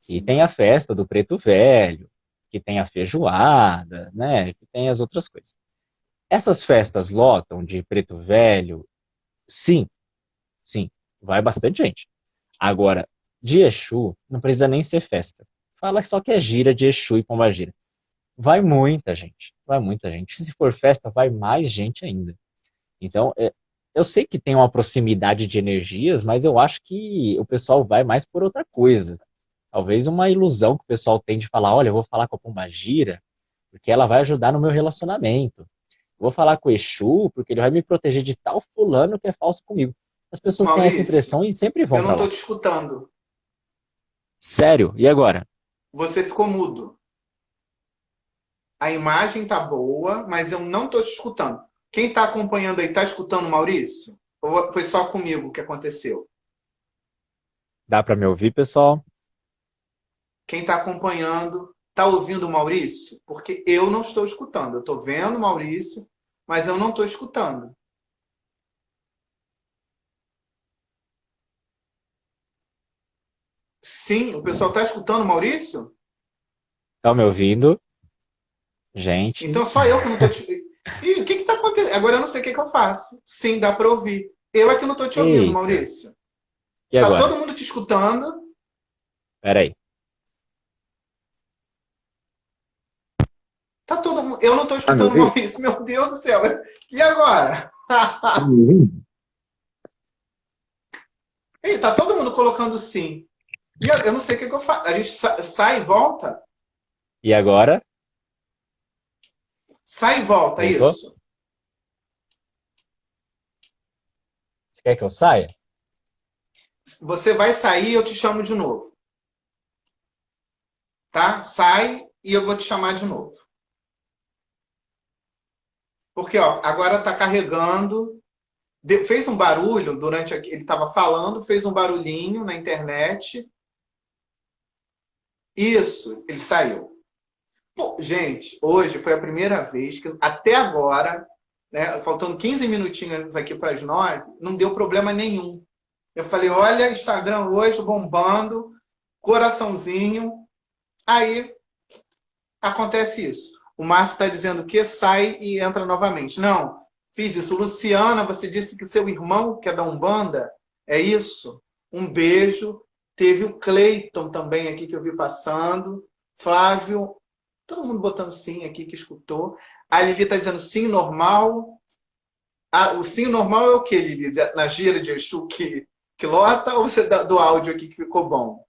E Sim. tem a festa do Preto Velho, que tem a feijoada, né, que tem as outras coisas. Essas festas lotam de Preto Velho? Sim, sim, vai bastante gente. Agora, de Exu, não precisa nem ser festa. Fala só que é gira de Exu e Pombagira. Vai muita gente, vai muita gente. Se for festa, vai mais gente ainda. Então, eu sei que tem uma proximidade de energias, mas eu acho que o pessoal vai mais por outra coisa. Talvez uma ilusão que o pessoal tem de falar, olha, eu vou falar com a Pombagira, porque ela vai ajudar no meu relacionamento. Vou falar com o Exu, porque ele vai me proteger de tal fulano que é falso comigo. As pessoas têm essa Maurício, impressão e sempre vão eu não para estou lá. te escutando. Sério? E agora? Você ficou mudo. A imagem tá boa, mas eu não estou te escutando. Quem está acompanhando aí, está escutando o Maurício? Ou foi só comigo que aconteceu? Dá para me ouvir, pessoal? Quem está acompanhando, está ouvindo o Maurício? Porque eu não estou escutando. Eu estou vendo o Maurício, mas eu não estou escutando. Sim, o pessoal está escutando o Maurício? Estão me ouvindo? Gente. Então só eu que não estou te... Ih, o que está acontecendo? Agora eu não sei o que eu faço. Sim, dá para ouvir. Eu é que não estou te ouvindo, Eita. Maurício. E Tá agora? todo mundo te escutando. Peraí. Tá todo mundo... Eu não estou Tá me escutando o ouvindo? Maurício. Meu Deus do céu. E agora? Tá me ouvindo? Ei, tá todo mundo colocando sim. E eu não sei o que eu faço. A gente sai e volta? E agora? Sai e volta, é Voltou? isso. Você quer que eu saia? Você vai sair, eu te chamo de novo. Tá? Sai e eu vou te chamar de novo. Porque, ó, agora tá carregando. Fez um barulho durante. Ele estava falando, fez um barulhinho na internet. Isso, ele saiu. Bom, gente, hoje foi a primeira vez que, até agora, né, faltando 15 minutinhos aqui para as 9, não deu problema nenhum. Eu falei, olha, Instagram hoje bombando, coraçãozinho. Aí acontece isso. O Márcio está dizendo que sai e entra novamente. Não, fiz isso. Luciana, você disse que seu irmão, que é da Umbanda, é isso? Um beijo. Teve o Cleiton também aqui que eu vi passando. Flávio, todo mundo botando sim aqui que escutou. A Lili está dizendo sim, normal. Ah, o sim normal é o quê, Lili? Na gira de Exu que lota ou você do áudio aqui que ficou bom?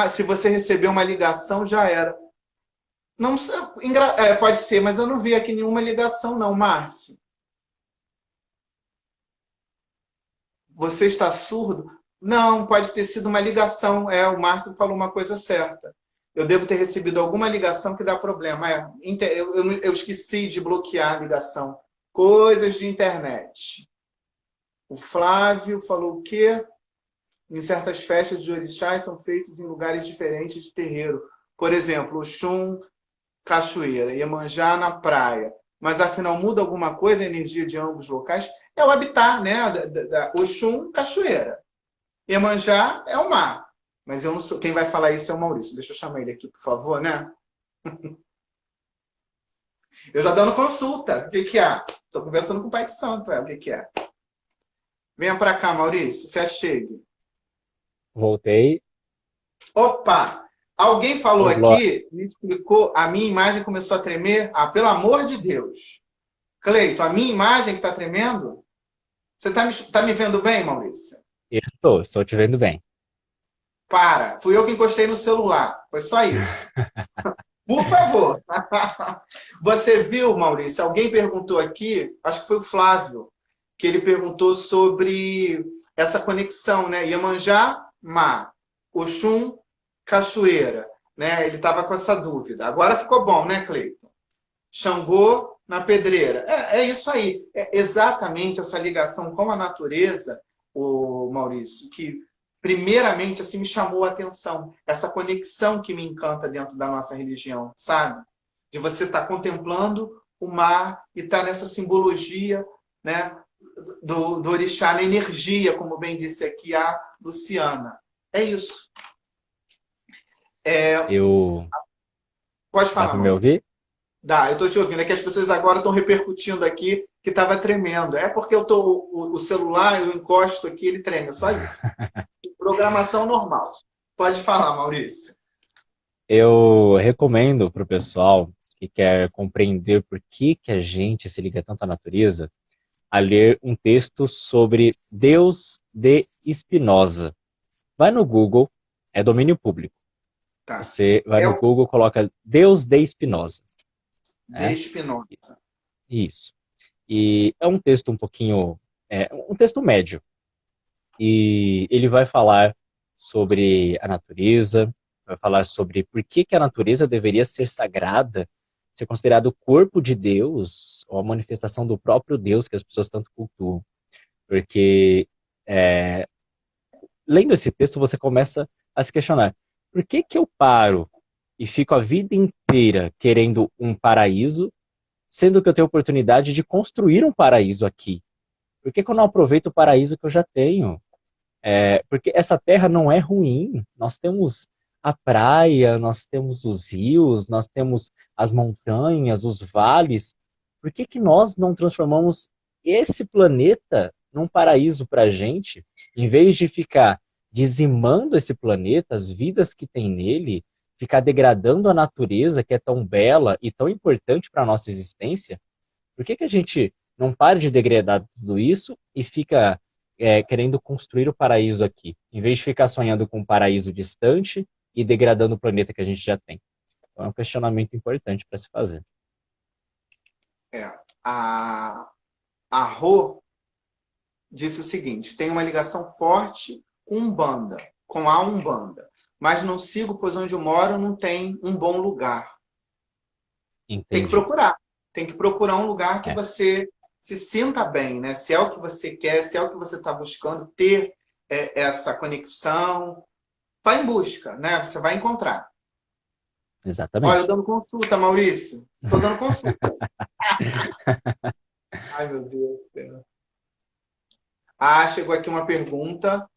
Se você recebeu uma ligação, já era. Não, pode ser, mas eu não vi aqui nenhuma ligação, não, Márcio. Você está surdo? Não, pode ter sido uma ligação. O Márcio falou uma coisa certa. Eu devo ter recebido alguma ligação que dá problema. Eu esqueci de bloquear a ligação. Coisas de internet. O Flávio falou o quê? Em certas festas de orixás são feitas em lugares diferentes de terreiro. Por exemplo, Oxum, cachoeira, Iemanjá na praia. Mas afinal muda alguma coisa a energia de ambos os locais? É o habitat, né? Da Oxum, cachoeira. Iemanjá é o mar. Mas eu não sou, quem vai falar isso é o Maurício. Deixa eu chamar ele aqui, por favor, né? Eu já dando consulta. O que que é? Estou conversando com o Pai de Santo. O que que é? Venha para cá, Maurício. Se achegue. Voltei. Opa! Alguém falou Ô, Glória, aqui, me explicou, a minha imagem começou a tremer. Ah, pelo amor de Deus. Cleito, a minha imagem que está tremendo? Você está me vendo bem, Maurício? estou te vendo bem. Para, fui eu que encostei no celular. Foi só isso. Por favor. Você viu, Maurício? Alguém perguntou aqui, acho que foi o Flávio, que ele perguntou sobre essa conexão, né? Iemanjá, mar. Oxum, cachoeira. Né? Ele estava com essa dúvida. Agora ficou bom, né, Cleiton? Xangô na pedreira. É isso aí. É exatamente essa ligação com a natureza, o Maurício, que primeiramente assim me chamou a atenção. Essa conexão que me encanta dentro da nossa religião, sabe? De você estar contemplando o mar e estar nessa simbologia, né, do orixá, na energia, como bem disse aqui a Luciana. É isso. Pode Dá falar, para me Maurício. ouvir? Dá, eu estou te ouvindo. É que as pessoas agora estão repercutindo aqui que estava tremendo. É porque o celular, eu encosto aqui, ele treme. É só isso. Programação normal. Pode falar, Maurício. Eu recomendo para o pessoal que quer compreender por que a gente se liga tanto à natureza, a ler um texto sobre Deus de Spinoza. Vai no Google, é domínio público. Tá. Você vai É no o Google, coloca Deus de Spinoza. de Spinoza. Isso. E é um texto um pouquinho, um texto médio. E ele vai falar sobre a natureza, vai falar sobre por que a natureza deveria ser sagrada, ser considerado o corpo de Deus, ou a manifestação do próprio Deus que as pessoas tanto cultuam. Porque, lendo esse texto, você começa a se questionar, por que eu paro e fico a vida inteira querendo um paraíso, sendo que eu tenho a oportunidade de construir um paraíso aqui? Por que eu não aproveito o paraíso que eu já tenho? Porque essa terra não é ruim. Nós temos a praia, nós temos os rios, nós temos as montanhas, os vales. Por que nós não transformamos esse planeta num paraíso para a gente, em vez de ficar dizimando esse planeta, as vidas que tem nele, ficar degradando a natureza que é tão bela e tão importante para a nossa existência? Por que a gente não para de degradar tudo isso e fica querendo construir o paraíso aqui, em vez de ficar sonhando com um paraíso distante e degradando o planeta que a gente já tem? Então é um questionamento importante para se fazer. A Rô disse o seguinte: tem uma ligação forte com Umbanda, com a Umbanda, mas não sigo, pois onde eu moro não tem um bom lugar. Entendi. Tem que procurar um lugar que você se sinta bem, né? Se é o que você quer, se é o que você está buscando, ter essa conexão, vai em busca, né? Você vai encontrar. Exatamente. Olha, eu dando consulta, Maurício. Estou dando consulta. Ai, meu Deus do céu. Chegou aqui uma pergunta.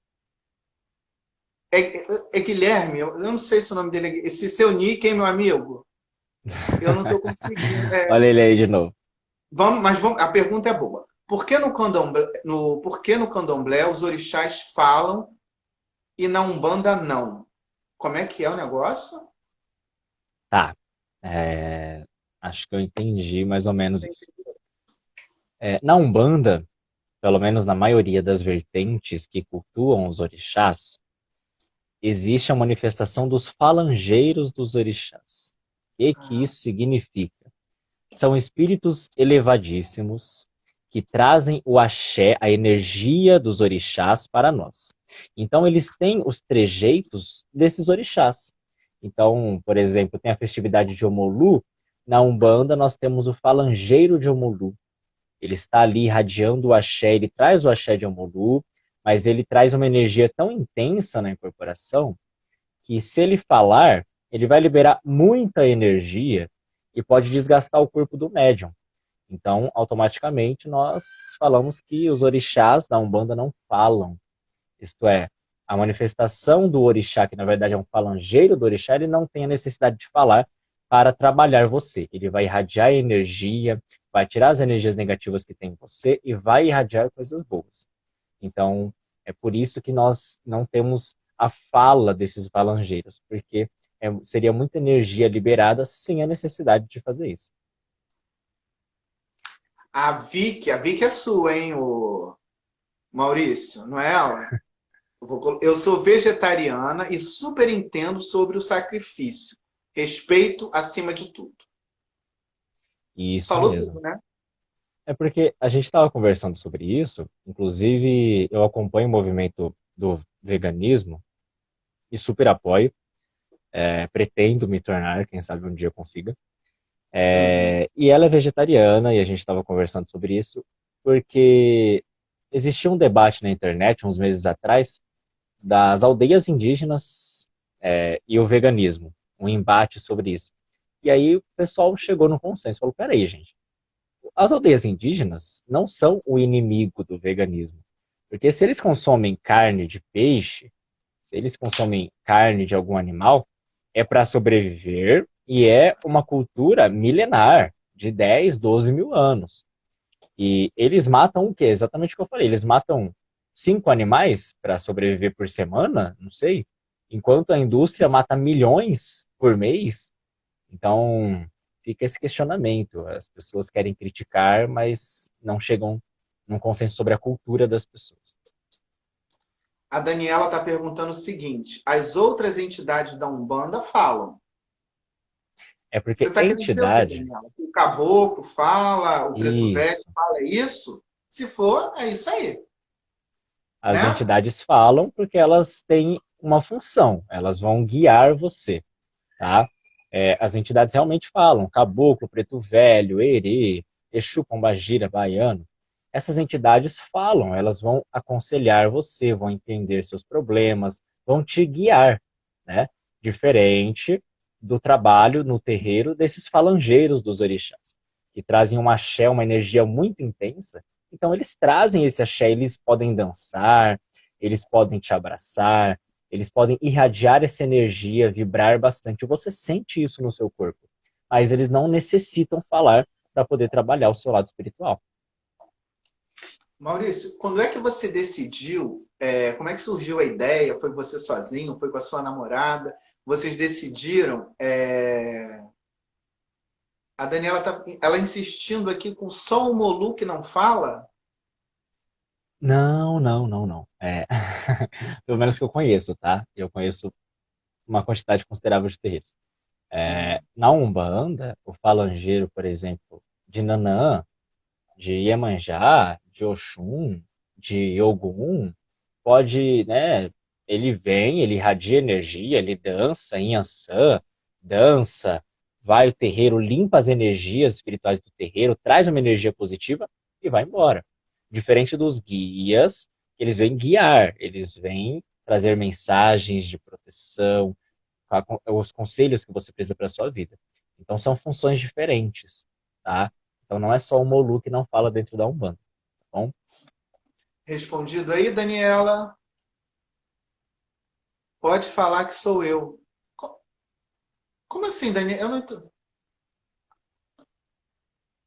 Guilherme, eu não sei se o nome dele é... Esse seu nick, hein, meu amigo? Eu não estou conseguindo. Olha ele aí de novo. A pergunta é boa. Por que no candomblé os orixás falam e na Umbanda não? Como é que é o negócio? Tá. Acho que eu entendi mais ou menos isso. Na Umbanda, pelo menos na maioria das vertentes que cultuam os orixás, existe a manifestação dos falangeiros dos orixás. O que isso significa? São espíritos elevadíssimos que trazem o axé, a energia dos orixás para nós. Então, eles têm os trejeitos desses orixás. Então, por exemplo, tem a festividade de Omolu. Na Umbanda, nós temos o falangeiro de Omolu. Ele está ali irradiando o axé, ele traz o axé de Omolu, mas ele traz uma energia tão intensa na incorporação que, se ele falar, ele vai liberar muita energia e pode desgastar o corpo do médium. Então, automaticamente, nós falamos que os orixás da Umbanda não falam. Isto é, a manifestação do orixá, que na verdade é um falangeiro do orixá, ele não tem a necessidade de falar para trabalhar você. Ele vai irradiar energia, vai tirar as energias negativas que tem em você e vai irradiar coisas boas. Então, é por isso que nós não temos a fala desses falangeiros, porque seria muita energia liberada sem a necessidade de fazer isso. A Vicky é sua, hein, o Maurício, não é ela? Eu sou vegetariana e super entendo sobre o sacrifício. Respeito acima de tudo. Isso Falou mesmo. tudo, né? É porque a gente estava conversando sobre isso, inclusive eu acompanho o movimento do veganismo e super apoio, pretendo me tornar, quem sabe um dia eu consiga. E ela é vegetariana e a gente estava conversando sobre isso, porque existia um debate na internet, uns meses atrás, das aldeias indígenas e o veganismo, um embate sobre isso. E aí o pessoal chegou no consenso, falou, peraí, gente, as aldeias indígenas não são o inimigo do veganismo, porque se eles consomem carne de peixe, se eles consomem carne de algum animal, é para sobreviver e é uma cultura milenar, de 10, 12 mil anos. E eles matam o quê? Exatamente o que eu falei, eles matam 5 animais para sobreviver por semana, não sei, enquanto a indústria mata milhões por mês. Então, fica esse questionamento. As pessoas querem criticar, mas não chegam num consenso sobre a cultura das pessoas. A Daniela está perguntando o seguinte: as outras entidades da Umbanda falam. É Você porque está querendo dizer o quê, entidade... Daniela? O caboclo fala, o preto velho Isso. fala, é isso? Se for, é isso aí. As Né? entidades falam porque elas têm uma função, elas vão guiar você, tá? As entidades realmente falam, caboclo, preto velho, erê, exu, pombagira, baiano. Essas entidades falam, elas vão aconselhar você, vão entender seus problemas, vão te guiar, né? Diferente do trabalho no terreiro desses falangeiros dos orixás, que trazem um axé, uma energia muito intensa. Então eles trazem esse axé, eles podem dançar, eles podem te abraçar, eles podem irradiar essa energia, vibrar bastante. Você sente isso no seu corpo. Mas eles não necessitam falar para poder trabalhar o seu lado espiritual. Maurício, quando é que você decidiu? Como é que surgiu a ideia? Foi você sozinho? Foi com a sua namorada? Vocês decidiram? A Daniela ela insistindo aqui com só o Molu que não fala? Não, não, não, não. Pelo menos que eu conheço, tá? Eu conheço uma quantidade considerável de terreiros. Na Umbanda, o falangeiro, por exemplo, de Nanã, de Iemanjá, de Oxum, de Ogum, pode, né? Ele vem, ele irradia energia, ele dança em Yansan, dança, vai ao terreiro, limpa as energias espirituais do terreiro, traz uma energia positiva e vai embora. Diferente dos guias, eles vêm guiar, eles vêm trazer mensagens de proteção, os conselhos que você precisa para a sua vida. Então são funções diferentes, tá? Então não é só o Molu que não fala dentro da Umbanda, tá bom? Respondido aí, Daniela? Pode falar que sou eu. Como assim, Daniela? Eu não tô...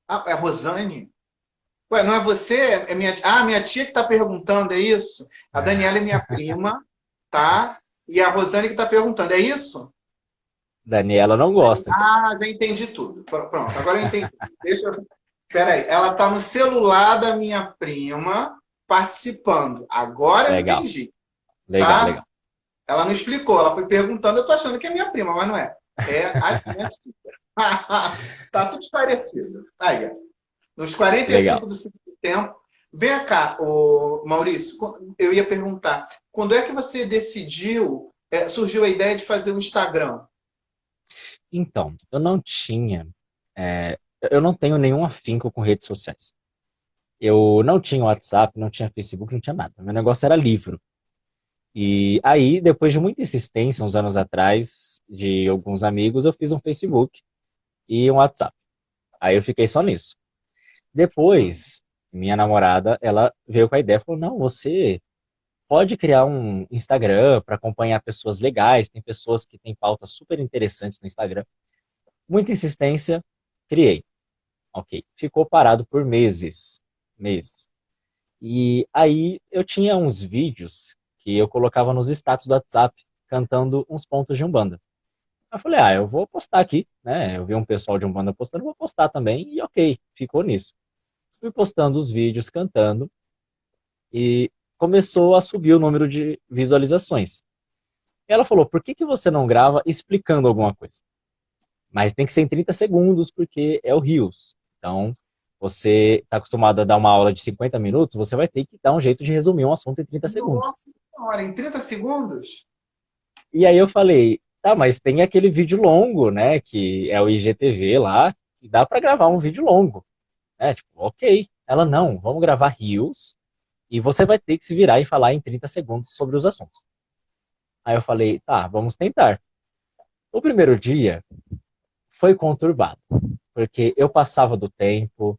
Ah, é a Rosane? Ué, não é você? É minha... Ah, minha tia que está perguntando, é isso? A Daniela é minha prima, tá? E a Rosane que está perguntando, é isso? Daniela não gosta, então. Ah, já entendi tudo. Pronto, agora eu entendi. Deixa eu... Peraí, ela está no celular da minha prima participando. Agora eu Legal, entendi, legal, tá? legal. Ela não explicou, ela foi perguntando, eu tô achando que é minha prima, mas não é. É a minha tia. Tá tudo parecido. Aí, ó. Nos Legal. 45 do segundo tempo. Vem cá, Maurício, eu ia perguntar, quando é que você decidiu, surgiu a ideia de fazer um Instagram? Então, eu não tinha, é, eu não tenho nenhum afinco com redes sociais. Eu não tinha WhatsApp, não tinha Facebook, não tinha nada. Meu negócio era livro. E aí, depois de muita insistência, uns anos atrás, de alguns amigos, eu fiz um Facebook e um WhatsApp. Aí eu fiquei só nisso. Sim. Depois, minha namorada, ela veio com a ideia, falou, não, você pode criar um Instagram para acompanhar pessoas legais, tem pessoas que têm pautas super interessantes no Instagram. Muita insistência, criei. Ok. Ficou parado por meses. Meses. E aí eu tinha uns vídeos que eu colocava nos status do WhatsApp, cantando uns pontos de Umbanda. Aí eu falei, eu vou postar aqui, né? Eu vi um pessoal de Umbanda postando, vou postar também, e ok, ficou nisso. Fui postando os vídeos, cantando, e começou a subir o número de visualizações. E ela falou, por que que você não grava explicando alguma coisa? Mas tem que ser em 30 segundos, porque é o Reels. Então, você está acostumado a dar uma aula de 50 minutos, você vai ter que dar um jeito de resumir um assunto em 30 segundos. Nossa senhora, em 30 segundos? E aí eu falei, tá, mas tem aquele vídeo longo, né, que é o IGTV lá, e dá para gravar um vídeo longo. Tipo, ok. Ela, não, vamos gravar Reels, e você vai ter que se virar e falar em 30 segundos sobre os assuntos. Aí eu falei, tá, vamos tentar. O primeiro dia foi conturbado, porque eu passava do tempo,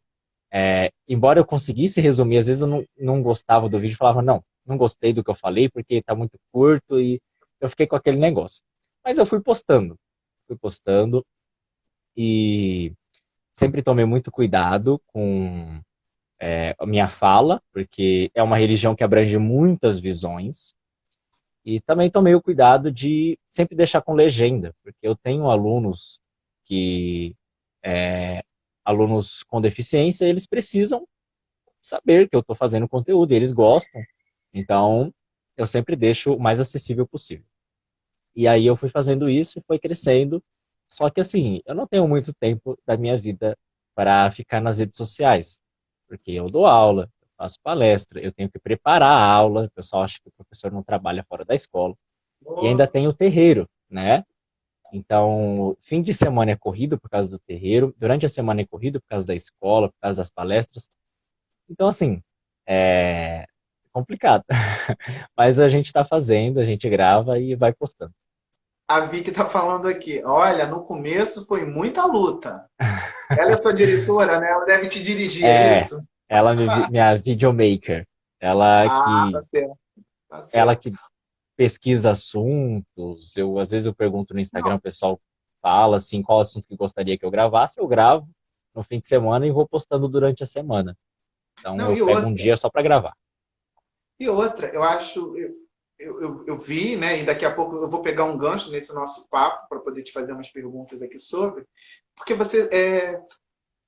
embora eu conseguisse resumir, às vezes eu não gostava do vídeo, falava, não gostei do que eu falei, porque tá muito curto, e eu fiquei com aquele negócio. Mas eu fui postando, e sempre tomei muito cuidado com a minha fala, porque é uma religião que abrange muitas visões, e também tomei o cuidado de sempre deixar com legenda, porque eu tenho alunos que alunos com deficiência, eles precisam saber que eu estou fazendo conteúdo, e eles gostam. Então, eu sempre deixo o mais acessível possível. E aí eu fui fazendo isso e foi crescendo. Só que assim, eu não tenho muito tempo da minha vida para ficar nas redes sociais, porque eu dou aula, eu faço palestra, eu tenho que preparar a aula, o pessoal acha que o professor não trabalha fora da escola, e ainda tem o terreiro, né? Então, fim de semana é corrido por causa do terreiro, durante a semana é corrido por causa da escola, por causa das palestras. Então, assim, é complicado. Mas a gente está fazendo, a gente grava e vai postando. A Vicky está falando aqui. Olha, no começo foi muita luta. Ela é sua diretora, né? Ela deve te dirigir, é É, isso? ela minha videomaker. Ela Ah, tá que certo, tá ela certo. que pesquisa assuntos. Eu às vezes eu pergunto no Instagram, Não, o pessoal fala assim, qual assunto que gostaria que eu gravasse, eu gravo no fim de semana e vou postando durante a semana. Então não, eu e pego um outra, dia só para gravar. eu acho, eu vi, né? E daqui a pouco eu vou pegar um gancho nesse nosso papo para poder te fazer umas perguntas aqui sobre, porque você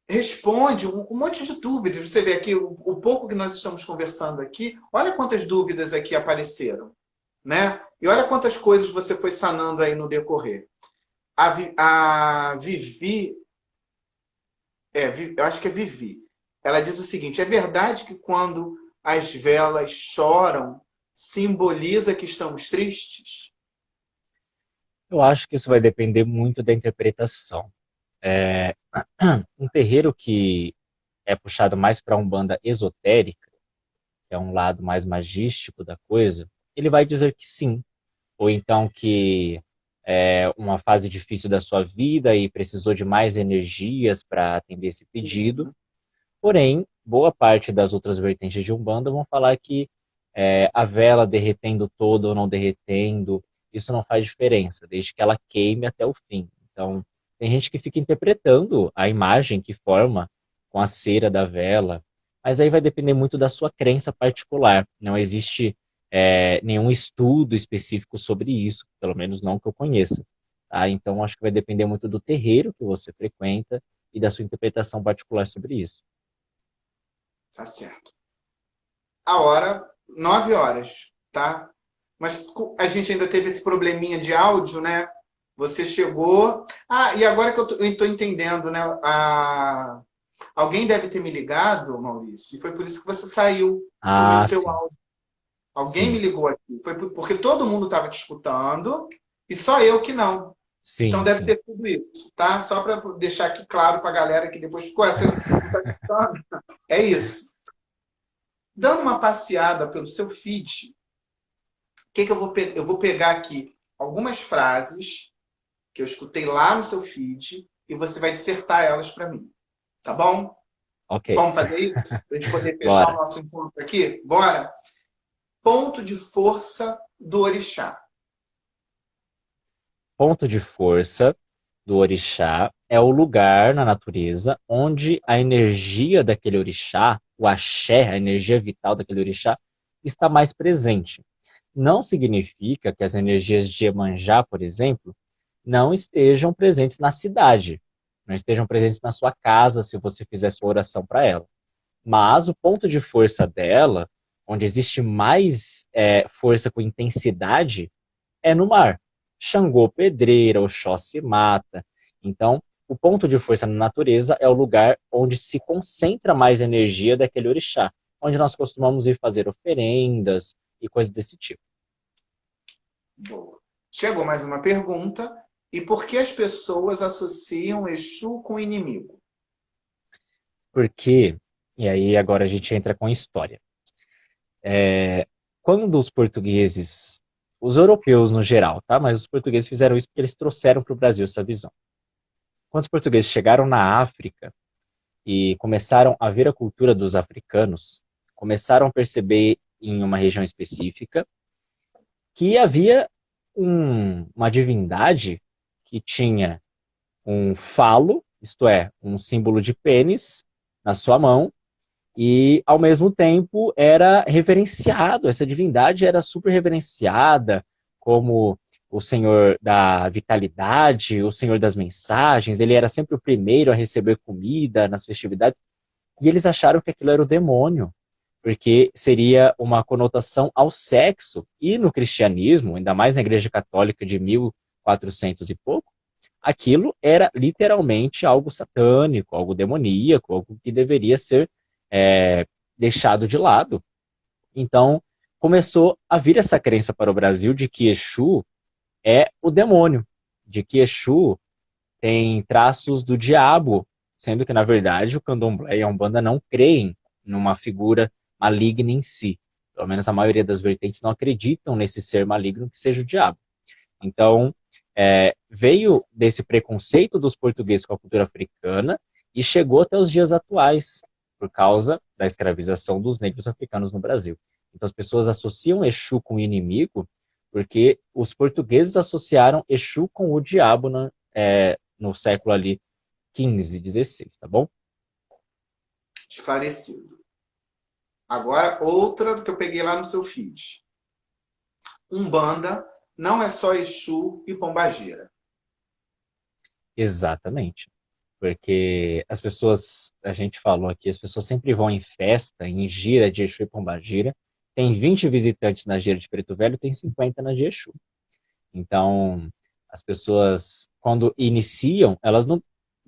responde um monte de dúvidas. Você vê aqui o pouco que nós estamos conversando aqui, olha quantas dúvidas aqui apareceram, né? E olha quantas coisas você foi sanando aí no decorrer. A Vivi, eu acho que é Vivi, ela diz o seguinte: é verdade que quando as velas choram, simboliza que estamos tristes? Eu acho que isso vai depender muito da interpretação. É, um terreiro que é puxado mais para uma banda esotérica, que é um lado mais magístico da coisa, ele vai dizer que sim. Ou então que é uma fase difícil da sua vida e precisou de mais energias para atender esse pedido. Porém, boa parte das outras vertentes de Umbanda vão falar que a vela derretendo toda ou não derretendo, isso não faz diferença, desde que ela queime até o fim. Então, tem gente que fica interpretando a imagem que forma com a cera da vela, mas aí vai depender muito da sua crença particular. Não existe nenhum estudo específico sobre isso, pelo menos não que eu conheça. Tá? Então, acho que vai depender muito do terreiro que você frequenta e da sua interpretação particular sobre isso. Tá certo. A hora, 9 horas, tá? Mas a gente ainda teve esse probleminha de áudio, né? Você chegou. Ah, e agora que eu estou entendendo, né? Alguém deve ter me ligado, Maurício, e foi por isso que você saiu, sumiu Ah, o teu sim, áudio. Alguém me sim, ligou aqui. Porque todo mundo estava te escutando e só eu que não. Então sim, deve sim. ter tudo isso, tá? Só para deixar aqui claro para a galera que depois ficou, você não está escutando? É isso. Dando uma passeada pelo seu feed, o que, que eu vou pegar? Eu vou pegar aqui algumas frases que eu escutei lá no seu feed e você vai dissertar elas para mim, tá bom? Ok, Vamos fazer isso? Para a gente poder fechar o bora. nosso encontro aqui? Bora? Ponto de força do orixá. Ponto de força do orixá é o lugar na natureza onde a energia daquele orixá, o axé, a energia vital daquele orixá, está mais presente. Não significa que as energias de Iemanjá, por exemplo, não estejam presentes na cidade, não estejam presentes na sua casa se você fizer sua oração para ela. Mas o ponto de força dela, onde existe mais força com intensidade, é no mar. Xangô pedreira, Oxóssi mata. Então, o ponto de força na natureza é o lugar onde se concentra mais energia daquele orixá, onde nós costumamos ir fazer oferendas e coisas desse tipo. Boa. Chegou mais uma pergunta. E por que as pessoas associam Exu com inimigo? Porque, e aí agora a gente entra com história. Quando os portugueses, os europeus no geral, tá? Mas os portugueses fizeram isso porque eles trouxeram para o Brasil essa visão. Quando os portugueses chegaram na África e começaram a ver a cultura dos africanos, começaram a perceber em uma região específica que havia uma divindade que tinha um falo, isto é, um símbolo de pênis na sua mão, e ao mesmo tempo era reverenciado, essa divindade era super reverenciada como o senhor da vitalidade, o senhor das mensagens, ele era sempre o primeiro a receber comida nas festividades, e eles acharam que aquilo era o demônio, porque seria uma conotação ao sexo, e no cristianismo, ainda mais na igreja católica de 1400 e pouco, aquilo era literalmente algo satânico, algo demoníaco, algo que deveria ser deixado de lado. Então, começou a vir essa crença para o Brasil de que Exu é o demônio, de que Exu tem traços do diabo, sendo que, na verdade, o candomblé e a umbanda não creem numa figura maligna em si. Pelo menos a maioria das vertentes não acreditam nesse ser maligno que seja o diabo. Então, veio desse preconceito dos portugueses com a cultura africana e chegou até os dias atuais, por causa da escravização dos negros africanos no Brasil. Então, as pessoas associam Exu com o inimigo porque os portugueses associaram Exu com o diabo no século ali 15, 16, tá bom? Esclarecido. Agora, outra que eu peguei lá no seu feed. Umbanda não é só Exu e Pombagira. Exatamente. Porque as pessoas, a gente falou aqui, as pessoas sempre vão em festa, em gira de Exu e Pombagira. Tem 20 visitantes na gira de Preto Velho, tem 50 na de Exu. Então, as pessoas, quando iniciam, elas não.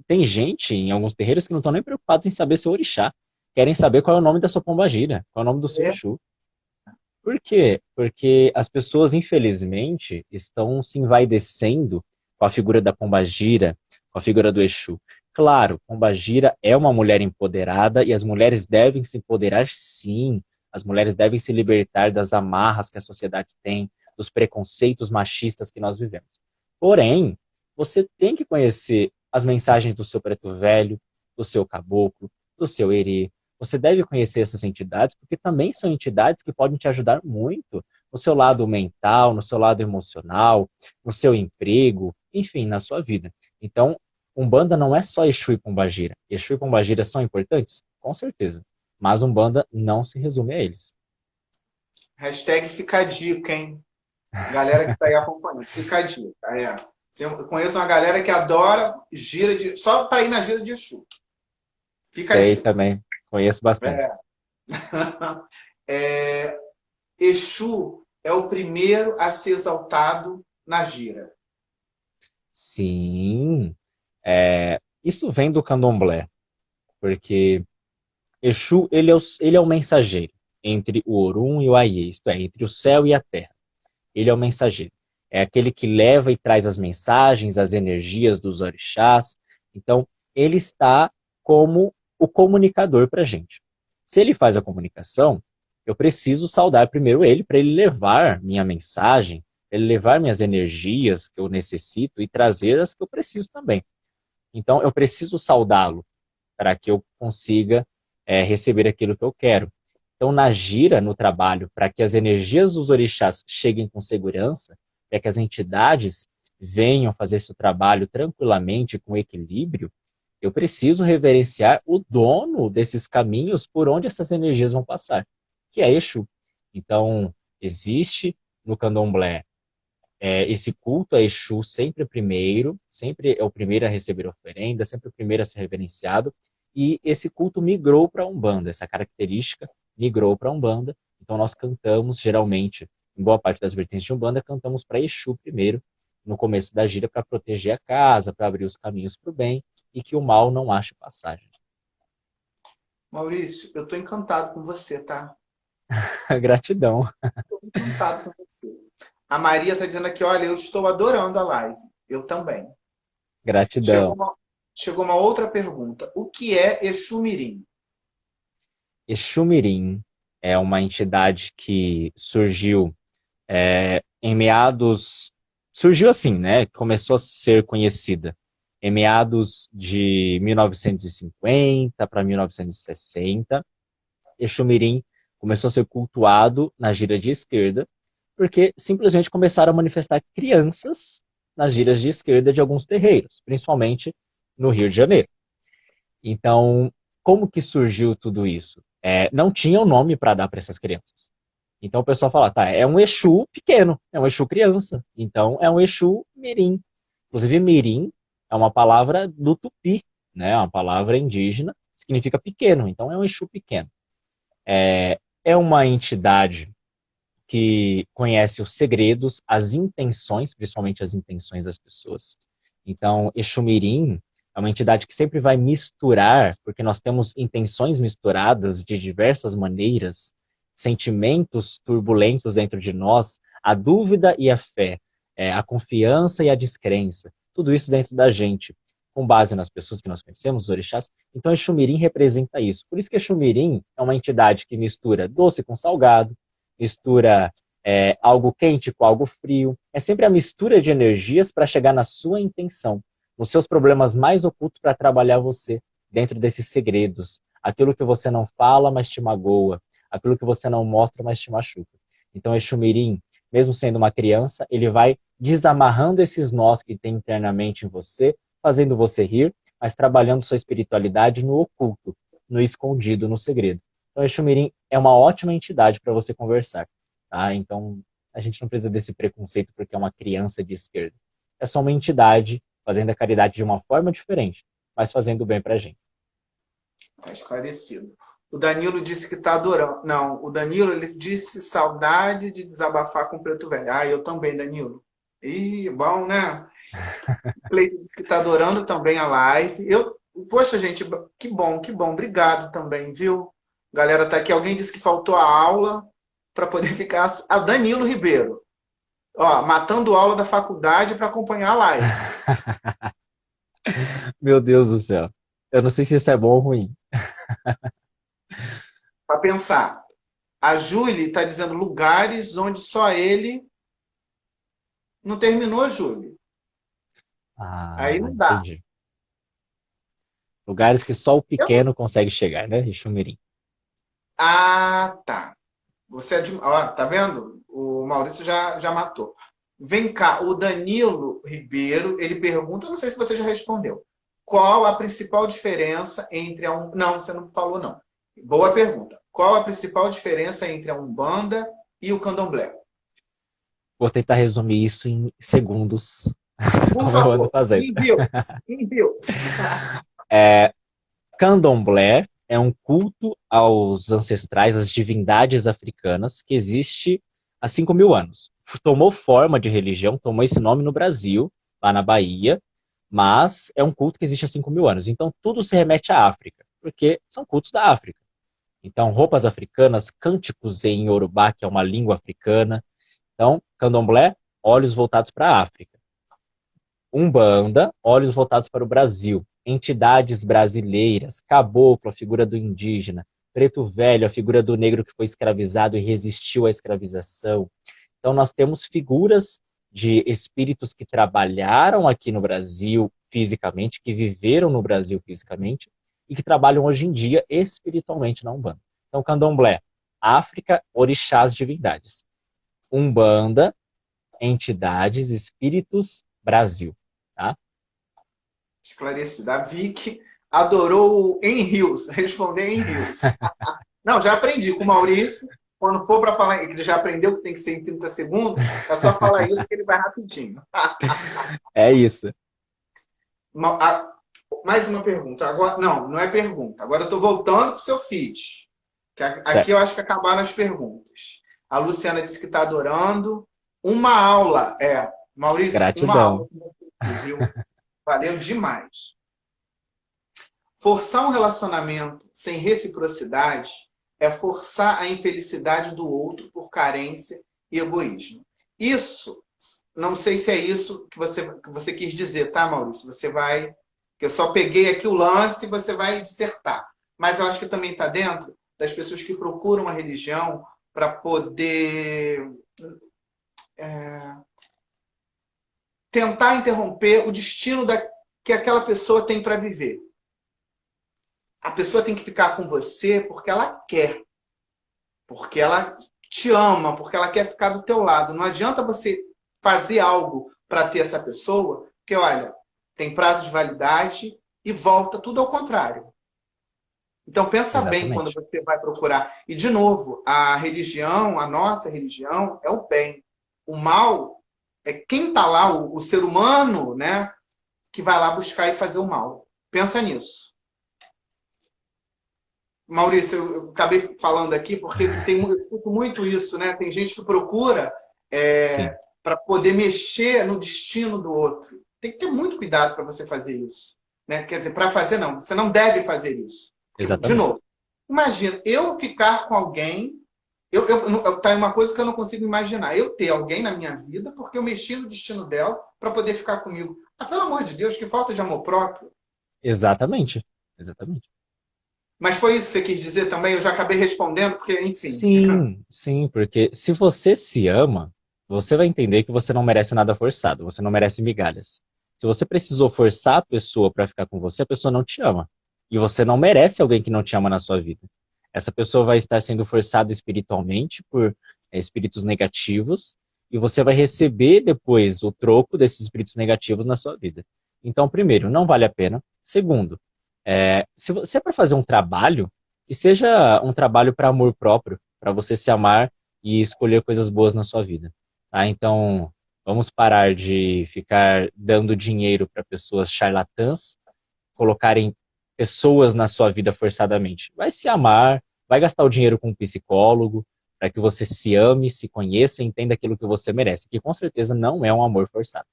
Tem gente em alguns terreiros que não estão nem preocupados em saber seu orixá. Querem saber qual é o nome da sua pombagira, qual é o nome do seu É, Exu. Por quê? Porque as pessoas, infelizmente, estão se envaidecendo com a figura da pombagira, com a figura do Exu. Claro, pombagira é uma mulher empoderada e as mulheres devem se empoderar, sim. As mulheres devem se libertar das amarras que a sociedade tem, dos preconceitos machistas que nós vivemos. Porém, você tem que conhecer as mensagens do seu preto velho, do seu caboclo, do seu erê. Você deve conhecer essas entidades, porque também são entidades que podem te ajudar muito no seu lado mental, no seu lado emocional, no seu emprego, enfim, na sua vida. Então, Umbanda não é só Exu e Pombagira. Exu e Pombagira são importantes? Com certeza. Mas Umbanda não se resume a eles. hashtag fica a dica, hein? Galera que está aí acompanhando, fica a dica. Eu conheço uma galera que adora gira de. Só para ir na gira de Exu. Fica a Sei dica. também, conheço bastante. É. É, Exu é o primeiro a ser exaltado na gira. Sim, isso vem do candomblé. porque Exu, ele é o mensageiro entre o Orum e o Aie, isto é, entre o céu e a terra. Ele é o mensageiro. É aquele que leva e traz as mensagens, as energias dos orixás. Então, ele está como o comunicador para a gente. Se ele faz a comunicação, eu preciso saudar primeiro ele, para ele levar minha mensagem, ele levar minhas energias que eu necessito e trazer as que eu preciso também. Então, eu preciso saudá-lo para que eu consiga receber aquilo que eu quero. Então, na gira, no trabalho, para que as energias dos orixás cheguem com segurança, para que as entidades venham fazer esse trabalho tranquilamente, com equilíbrio, eu preciso reverenciar o dono desses caminhos por onde essas energias vão passar, que é Exu. Então, existe no candomblé esse culto a Exu sempre é o primeiro a receber oferenda, sempre o primeiro a ser reverenciado, e esse culto migrou para a Umbanda, essa característica migrou para a Umbanda, então nós cantamos, geralmente, em boa parte das vertentes de Umbanda, cantamos para Exu primeiro, no começo da gira, para proteger a casa, para abrir os caminhos para o bem, e que o mal não ache passagem. Maurício, eu estou encantado com você, tá? Gratidão. Estou encantado com você. A Maria está dizendo aqui, olha, eu estou adorando a live. Eu também. Chegou Gratidão. uma, chegou uma outra pergunta. O que é Exu Mirim? Exu Mirim é uma entidade que surgiu em meados... Surgiu assim, né? Começou a ser conhecida em meados de 1950 para 1960. Exu Mirim começou a ser cultuado na gira de esquerda, porque simplesmente começaram a manifestar crianças nas giras de esquerda de alguns terreiros, principalmente no Rio de Janeiro. Então, como que surgiu tudo isso? Não tinha um nome para dar para essas crianças. Então o pessoal fala, tá, é um Exu pequeno, é um Exu criança, então é um Exu Mirim. Inclusive, Mirim é uma palavra do Tupi, né? É uma palavra indígena, significa pequeno, então é um Exu pequeno. É uma entidade que conhece os segredos, as intenções, principalmente as intenções das pessoas. Então, Exu Mirim é uma entidade que sempre vai misturar, porque nós temos intenções misturadas de diversas maneiras, sentimentos turbulentos dentro de nós, a dúvida e a fé, a confiança e a descrença, tudo isso dentro da gente, com base nas pessoas que nós conhecemos, os orixás. Então, Exu Mirim representa isso. Por isso que Exu Mirim é uma entidade que mistura doce com salgado, mistura algo quente com algo frio. É sempre a mistura de energias para chegar na sua intenção, nos seus problemas mais ocultos, para trabalhar você dentro desses segredos. Aquilo que você não fala, mas te magoa. Aquilo que você não mostra, mas te machuca. Então, Exu Mirim, mesmo sendo uma criança, ele vai desamarrando esses nós que tem internamente em você, fazendo você rir, mas trabalhando sua espiritualidade no oculto, no escondido, no segredo. Então, Exu Mirim é uma ótima entidade para você conversar. Tá? Então, a gente não precisa desse preconceito porque é uma criança de esquerda. É só uma entidade fazendo a caridade de uma forma diferente, mas fazendo bem para a gente. Está esclarecido. O Danilo disse que está adorando. Não, o Danilo ele disse saudade de desabafar com o Preto Velho. Ah, eu também, Danilo. Ih, bom, né? O Cleiton disse que está adorando também a live. Poxa, gente, que bom, que bom. Obrigado também, viu? Galera tá aqui. Alguém disse que faltou a aula para poder ficar. Ah, Danilo Ribeiro. Ó, matando aula da faculdade para acompanhar a live. Meu Deus do céu. Eu não sei se isso é bom ou ruim. Para pensar. A Júlia está dizendo lugares onde só ele não terminou, Júlia. Aí não dá. Entendi. Lugares que só o pequeno consegue chegar, né? Exu Mirim. Ah, tá. Você é de... Ó, tá vendo? O Maurício já matou. Vem cá, o Danilo Ribeiro, ele pergunta, não sei se você já respondeu. Qual a principal diferença entre a um... Não, você não falou, não. Boa pergunta. Qual a principal diferença entre a Umbanda e o Candomblé? Vou tentar resumir isso em segundos, Por como eu ando favor, fazendo. envie-os. Candomblé é um culto aos ancestrais, às divindades africanas, que existe há 5.000 anos. Tomou forma de religião, tomou esse nome no Brasil, lá na Bahia, mas é um culto que existe há 5.000 anos. Então, tudo se remete à África. porque são cultos da África. Então, roupas africanas, cânticos em Yorubá, que é uma língua africana. Então, candomblé, olhos voltados para a África. Umbanda, olhos voltados para o Brasil. Entidades brasileiras, caboclo, a figura do indígena. Preto velho, a figura do negro que foi escravizado e resistiu à escravização. Então, nós temos figuras de espíritos que trabalharam aqui no Brasil fisicamente, que viveram no Brasil fisicamente, e que trabalham hoje em dia espiritualmente na Umbanda. Então, candomblé, África, orixás, divindades. Umbanda, entidades, espíritos, Brasil. Tá? Esclarecido. A Vicky adorou o em rios, responder em rios. Não, já aprendi com o Maurício. Quando for para falar, ele já aprendeu que tem que ser em 30 segundos, é só falar isso que ele vai rapidinho. É isso. Mais uma pergunta. Agora, não é pergunta. Agora eu estou voltando para o seu feed. Aqui eu acho que acabaram as perguntas. A Luciana disse que está adorando. Uma aula. Maurício, Gratidão. uma aula que você viu. Valeu demais. Forçar um relacionamento sem reciprocidade é forçar a infelicidade do outro por carência e egoísmo. Isso, não sei se é isso que você quis dizer, tá, Maurício? Você vai... que eu só peguei aqui o lance e você vai dissertar. Mas eu acho que também está dentro das pessoas que procuram a religião para poder tentar interromper o destino que aquela pessoa tem para viver. A pessoa tem que ficar com você porque ela quer. Porque ela te ama, porque ela quer ficar do teu lado. Não adianta você fazer algo para ter essa pessoa, porque, olha, tem prazo de validade e volta tudo ao contrário. Então, pensa bem quando você vai procurar. E, de novo, a religião, a nossa religião, é o bem. O mal é quem está lá, o ser humano, né, que vai lá buscar e fazer o mal. Pensa nisso. Maurício, eu acabei falando aqui porque eu escuto muito isso, né? Tem gente que procura para poder mexer no destino do outro. Tem que ter muito cuidado para você fazer isso. Né? Quer dizer, para fazer não, você não deve fazer isso. Exatamente. De novo, imagina, eu ficar com alguém, tá uma coisa que eu não consigo imaginar, eu ter alguém na minha vida porque eu mexi no destino dela para poder ficar comigo. Ah, pelo amor de Deus, que falta de amor próprio. Exatamente. Mas foi isso que você quis dizer também? Eu já acabei respondendo, porque, enfim. Sim, porque se você se ama, você vai entender que você não merece nada forçado, você não merece migalhas. Se você precisou forçar a pessoa para ficar com você, a pessoa não te ama. E você não merece alguém que não te ama na sua vida. Essa pessoa vai estar sendo forçada espiritualmente por espíritos negativos, e você vai receber depois o troco desses espíritos negativos na sua vida. Então, primeiro, não vale a pena. Segundo, se você é para fazer um trabalho, que seja um trabalho para amor próprio, para você se amar e escolher coisas boas na sua vida. Tá? Então, vamos parar de ficar dando dinheiro para pessoas charlatãs, colocarem pessoas na sua vida forçadamente. Vai se amar, vai gastar o dinheiro com um psicólogo, para que você se ame, se conheça e entenda aquilo que você merece, que com certeza não é um amor forçado.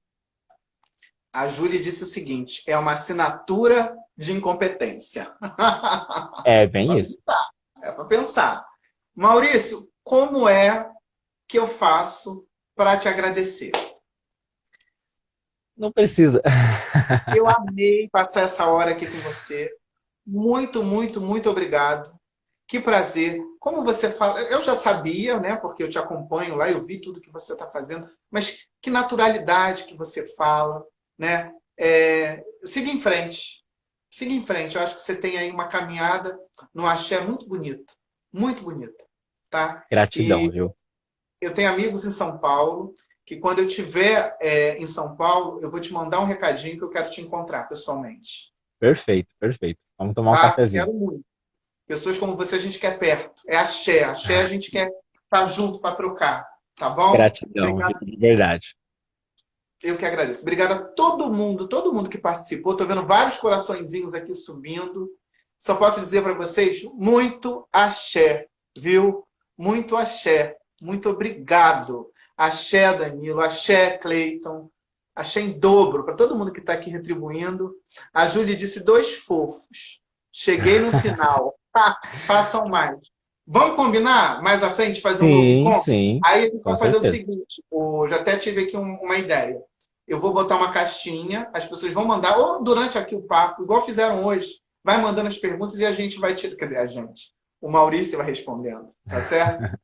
A Júlia disse o seguinte, é uma assinatura de incompetência. É bem isso. É para pensar. Maurício, como é que eu faço para te agradecer? Não precisa. Eu amei passar essa hora aqui com você. Muito, muito, muito obrigado. Que prazer. Como você fala, eu já sabia, né? Porque eu te acompanho lá, eu vi tudo que você está fazendo, mas que naturalidade que você fala, né? Siga em frente. Siga em frente. Eu acho que você tem aí uma caminhada no axé muito bonita. Muito bonita. Tá? Gratidão, viu? Eu tenho amigos em São Paulo, que quando eu estiver em São Paulo, eu vou te mandar um recadinho que eu quero te encontrar pessoalmente. Perfeito. Vamos tomar um cafezinho. Quero muito. Pessoas como você a gente quer perto. É axé. Axé a gente quer estar junto para trocar. Tá bom? Gratidão, de verdade. Eu que agradeço. Obrigado a todo mundo que participou. Estou vendo vários coraçõezinhos aqui subindo. Só posso dizer para vocês, muito axé, viu? Muito axé. Muito obrigado. Axé, Danilo. Axé, Cleiton. Axé em dobro para todo mundo que está aqui retribuindo. A Júlia disse 2 fofos. Cheguei no final. Façam mais. Vamos combinar mais à frente fazer um novo Sim, encontro? sim, Aí a gente com vai fazer o certeza. seguinte, já até tive aqui uma ideia. Eu vou botar uma caixinha, as pessoas vão mandar, ou durante aqui o papo, igual fizeram hoje, vai mandando as perguntas e a gente vai tirar, quer dizer, a gente. O Maurício vai respondendo, tá certo?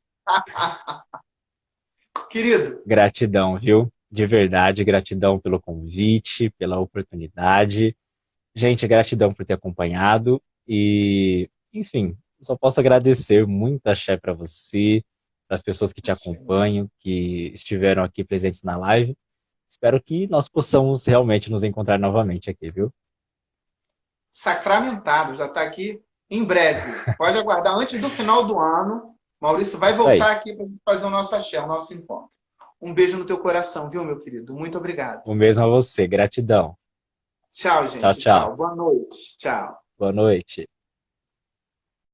Querido, Gratidão, viu? De verdade, gratidão pelo convite, pela oportunidade. Gente, gratidão por ter acompanhado e, enfim, só posso agradecer muito axé para você, para as pessoas que te acompanham, que estiveram aqui presentes na live. Espero que nós possamos realmente nos encontrar novamente aqui, viu? sacramentado, já está aqui em breve. Pode aguardar, antes do final do ano, Maurício vai Isso aí. voltar aqui para fazer o nosso axé, o nosso encontro. Um beijo no teu coração, viu, meu querido? Muito obrigado. O mesmo a você. Gratidão. Tchau, Tchau, gente. tchau. Tchau. Boa noite. Tchau. Boa noite.